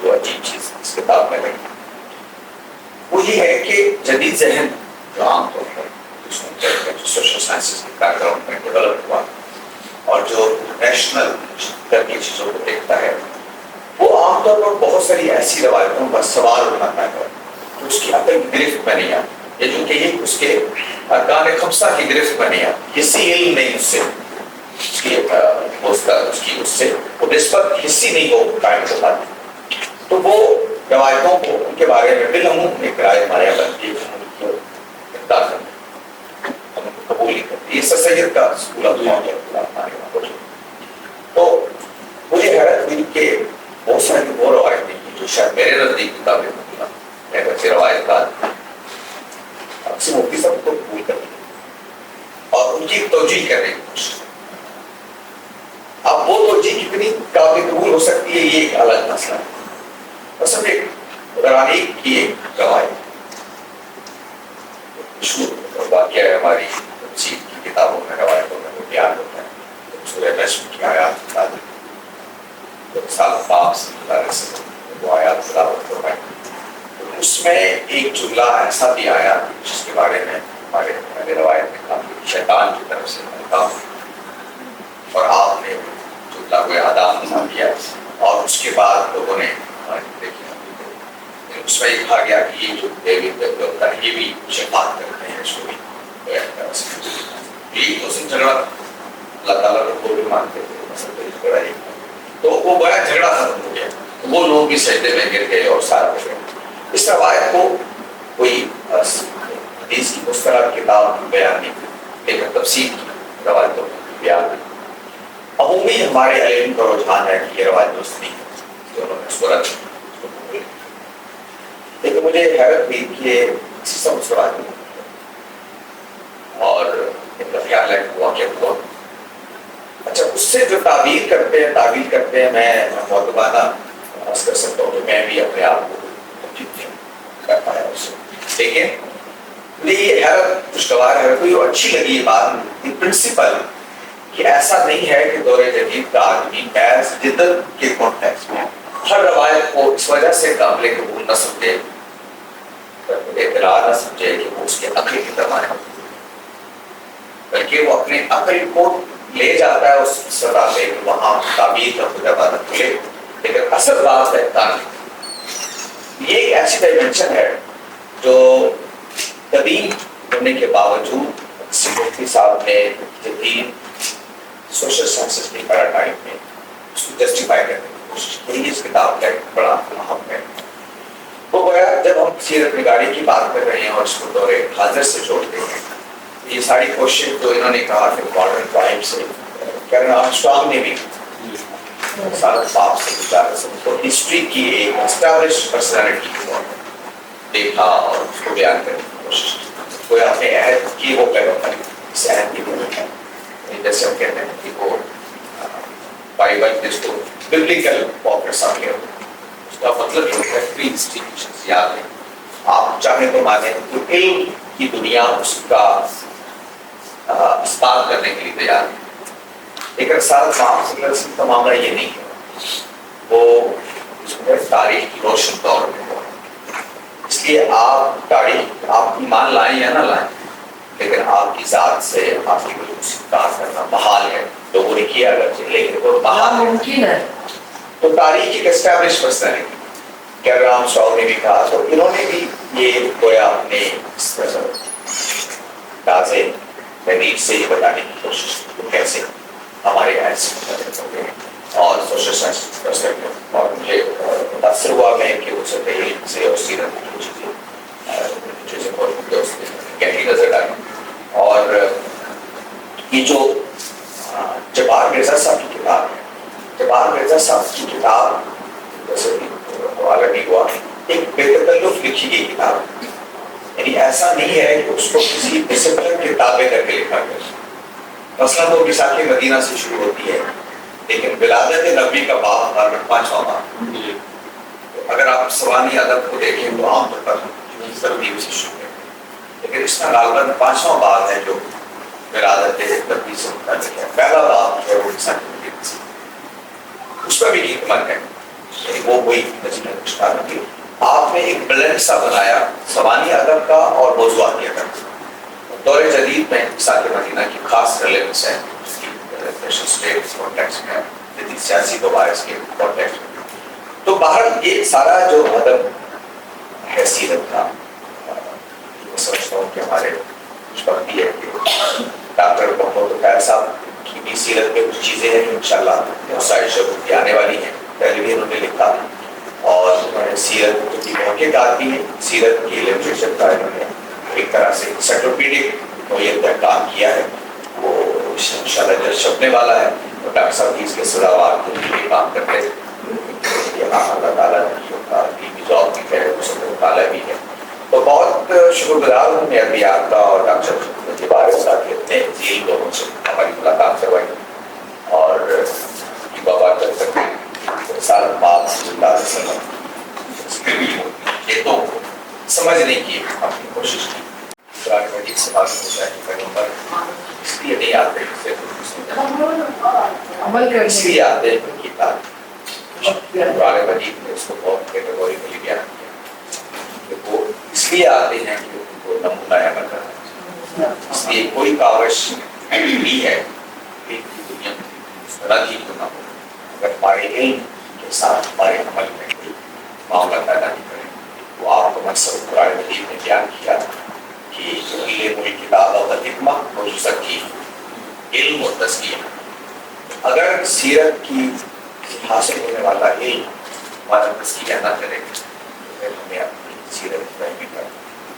جو عجیب چیز اس کتاب میں لگی وہ یہ ہے کہ جدید ذہن جو عام طور پر سوشل سائنسز کے بیک گراؤنڈ میں ڈیولپ ہوا اور جو نیشنل کر کی چیزوں کو دیکھتا ہے، وہ عام طور پر بہت ساری ایسی روایتوں کا سوال اٹھاتا ہے جو اس کی عقل کی گرفت میں نہیں آتی، یا جو کہ یہ اس کے ارکان خمسہ کی گرفت میں نہیں آتی، حصی علم نہیں اس سے اس سے وہ نسبت حصی نہیں ہو قائم ہو پاتی۔ تو وہ روایتوں کو ان کے بارے میں بالعموم ایک رائے ہمارے بنتی ہے، قبول نہیں کرتی۔ یہ سید کا اسکول آف تھاٹ۔ تو مجھے حیرت ہوئی کہ بہت ساری وہ روایتیں جو شاید میرے نزدیک کتابیں میں بچے روایت کا اکثر مفتی صاحب کو قبول کر دی اور ان کی توجیہ کرنے کی کوشش۔ اب وہ توجیہ کتنی قابل قبول ہو سکتی ہے یہ ایک الگ مسئلہ ہے۔ اصل میں قرآن کی ایک روایت مشہور واقعہ ہے ہماری تفسیر کی کتابوں میں، روایتوں میں وہ بیان ہوتا ہے۔ سورہ نجم کی آیات رسالت پاک صلی اللہ علیہ وسلم وہ آیات تلاوت کروائی، اس میں ایک جملہ ایسا بھی آیا جس کے بارے میں ہمارے روایت میں کہا کہ شیطان کی طرف سے ملتا ہوں، اور آپ نے جملہ کو آداب نظام کیا اور اس کے بعد لوگوں نے اس میں یہ کہا گیا کہ یہ جو دیوی ہوتا ہے یہ بھی شفاعت کرتے ہیں، اس کو بھی یہی تو جھگڑا اللہ تعالیٰ کو بھی مانتے تھے، تو وہ بڑا جھگڑا ختم ہو گیا، وہ لوگ بھی سجدے میں گر گئے اور سارا ہو گیا۔ اس روایت کو کوئی حدیث کی مستند کتاب بیان نہیں، لیکن تفسیر کی روایتوں کو بیان نہیں۔ عمومی ہمارے علم کا رجحان ہے کہ یہ روایت درست نہیں ہے، تو انہوں نے اس کو رد کیا۔ لیکن مجھے حیرت ہوئی کہ اسی سب اس روایت میں اور ان کا خیال ہے کہ واقعہ ہوا۔ اچھا، اس سے جو تعبیر کرتے ہیں میں معتبانہ عرض کر سکتا ہوں کہ میں بھی اپنے آپ کو کر پایا اس سے، لیکن مجھے یہ حیرت خوشگوار حیرت ہوئی اور اچھی لگی یہ بات، یہ پرنسپل کہ ایسا نہیں ہے کہ دور جدید کا آدمی محض جدت کے کانٹیکسٹ میں ہر روایت کو اس وجہ سے قابل قبول نہ سمجھے اعتراض نہ سمجھے کہ وہ اس کے عقل کی طرح ہے، بلکہ وہ اپنے عقل کو لے جاتا ہے اس سطح پہ کہ وہاں تعبیر کا خدا بات کھلے، لیکن اصل بات ہے تعلیم۔ یہ ایک ایسی ڈائمینشن ہے جو قدیم ہونے کے باوجود مفتی صاحب نے جدید سوشل سائنسز کے پیراڈائم میں اس کو جسٹیفائی کرنے کی کوشش کی۔ اس کتاب کا ایک بڑا اہم ہے۔ وہ گویا جب ہم سیرت نگاری کی بات کر رہے ہیں اور اس کو دور حاضر سے جوڑتے ہیں، یہ ساری کوشش جو انہوں نے کہا کہ ماڈرن ٹائم سے کیرن آرمسٹرانگ نے بھی سارت باپ سے گزارا سے تو ہسٹری کی ایک اسٹیبلش پرسنالٹی کی طور پر دیکھا اور اس کو بیان کرنے کی کوشش کی۔ کوئی اپنے عہد کی وہ پیغمبر اس عہد کی بھومکا ہے، جیسے ہم کہتے ہیں کہ وہ بائبل جس کو ببلیکل پروفیٹس آ گئے، اس کا مطلب یہ ہوتا ہے تھری انسٹیٹیوشنز یاد ہے۔ آپ چاہیں تو مانیں تو علم کی دنیا اس کا اثبات کرنے کے لیے تیار ہے، لیکن ساتھ کا معاملہ یہ نہیں ہے، وہ اس میں تاریخ کی روشن دور میں ہو۔ اس لیے آپ تاریخ آپ ایمان لائیں یا نہ لائیں، لیکن آپ کی ذات سے آپ کی بات کرنا بحال ہے، لوگوں نے کیا اگرچہ لیکن وہ بحال ممکن ہے۔ تو تاریخ ایک اسٹیبلش پرسنالٹی کیرن آرمسٹرانگ نے بھی کہا، تو انہوں نے بھی یہ گویا اپنے تازے تحریر سے یہ بتانے کی کوشش کی کیسے ہمارے ایسے متعلق ہو گئے اور سوشل سائنس پرسپیکٹو، اور مجھے متاثر ہوا میں کہ اس سے تحریر سے اور سیرت کی چیزیں بہت گہری نظر آئی۔ اور یہ جو جبار مرزا صاحب کی کتاب ہے، جبار مرزا صاحب کی کتاب جیسے حوالہ بھی ہوا ایک بے تکلف لکھی گئی کتاب، یعنی ایسا نہیں ہے کہ اس کو کسی ڈسپلن کے تابع کر کے لکھا گیا۔ مثلاً وہ میثاق مدینہ سے شروع ہوتی ہے، لیکن ولادت نبی کا باب ہر 5واں باب۔ اگر آپ سوانی ادب کو دیکھیں تو عام طور پر ترتیب سے شروع ہے، لیکن اس میں غالباً 5واں باب ہے جو ولادت نبی سے متعلق ہے۔ پہلا باب جو ہے وہ میثاق مدینہ سے، اس پر بھی حکمت ہے، یعنی وہ وہی نظر کی آپ نے ایک بلینڈ سا بنایا سوانی ادب کا اور موضوعاتی ادب کا۔ دور جدید میں میثاق مدینہ کی خاص ریلیونس ہے سیاسی مباحث کے کانٹیکسٹ میں۔ تو باہر یہ سارا جو ادب ہے سیرت کا، میں سمجھتا ہوں کہ ہمارے کچھ وقت بھی ہے کہ ڈاکٹر محمد طاہر صاحب کی بھی سیرت میں کچھ چیزیں ہیں جو انشاءاللہ بہت ساری شعبوں کی آنے والی ہیں، پہلے بھی انہوں نے لکھا اور انہوں نے سیرت کی موقعات بھی ہیں، سیرت کی لٹریچر کا انہوں نے ایک طرح سے انسائکلوپیڈک نوعیت کا کام کیا ہے، وہ انشاءاللہ جلد چھپنے والا ہے۔ اور ڈاکٹر صاحب بھی اس کے سزاوار کے لیے کام کرتے ہیں، یہ اللہ تعالیٰ کی ذوق بھی ہے، اس کا مطالعہ بھی ہے۔ تو بہت شکر گزار ہوں میں ادبیات کا اور ڈاکٹر کے بارے میں ساتھ اتنے ذیل لوگوں سے ہماری ملاقات کروائی اور بابا کر سکتے رسالت باب صلی اللہ علیہ وسلم یہ تو سمجھنے کی اپنی کوشش کی۔ قرآن مجید سے معلوم ہوتا ہے کہ پیغمبر اس لیے نہیں آتے عمل کرنے اس لیے آتے ہیں ان کی تعلیم۔ قرآن مجید نے اس کو بہت کیٹیگوریکلی بیان کیا کہ وہ اس لیے آتے ہیں کہ ان کو نمونہ عمل کرنا ہے۔ اس لیے کوئی کاوش بھی ہے کہ دنیا اس طرح کی نہ ہو اگر ہمارے علم کے ساتھ ہمارے عمل میں کوئی معاملہ پیدا نہیں کرے۔ وہ آپ کو مقصد قرآن مجید نے بیان کیا کہ علم الکتاب و الحکمہ و یزکی، علم اور تزکیہ۔ اگر سیرت کی حاصل ہونے والا علم ہمارا تزکیہ نہ کرے تو پھر ہمیں اپنی سیرت فہمی پر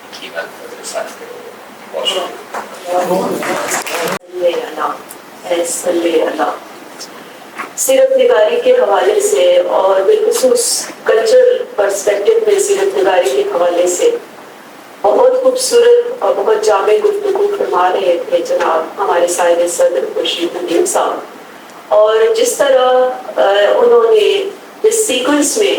یقیناً نظرثانی کرے۔ بہت شکریہ۔ سیرت نگاری کے حوالے سے اور بالخصوص کلچرل پرسپیکٹو میں سیرت نگاری کے حوالے سے بہت خوبصورت اور بہت جامع گفتگو فرما رہے تھے جناب ہمارے صاحب صدر خورشید ندیم صاحب، اور جس طرح انہوں نے اس سیکوینس میں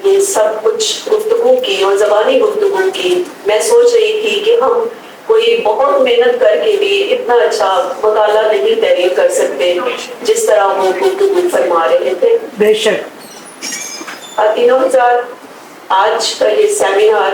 یہ سب کچھ گفتگو کی اور زبانی گفتگو کی، میں سوچ رہی تھی کہ ہم کوئی بہت محنت کر کے بھی اتنا اچھا مطالعہ نہیں تحریر کر سکتے جس طرح وہ گفتگو فرما رہے تھے۔ بے شک تینوں حضرات، آج کا یہ سیمینار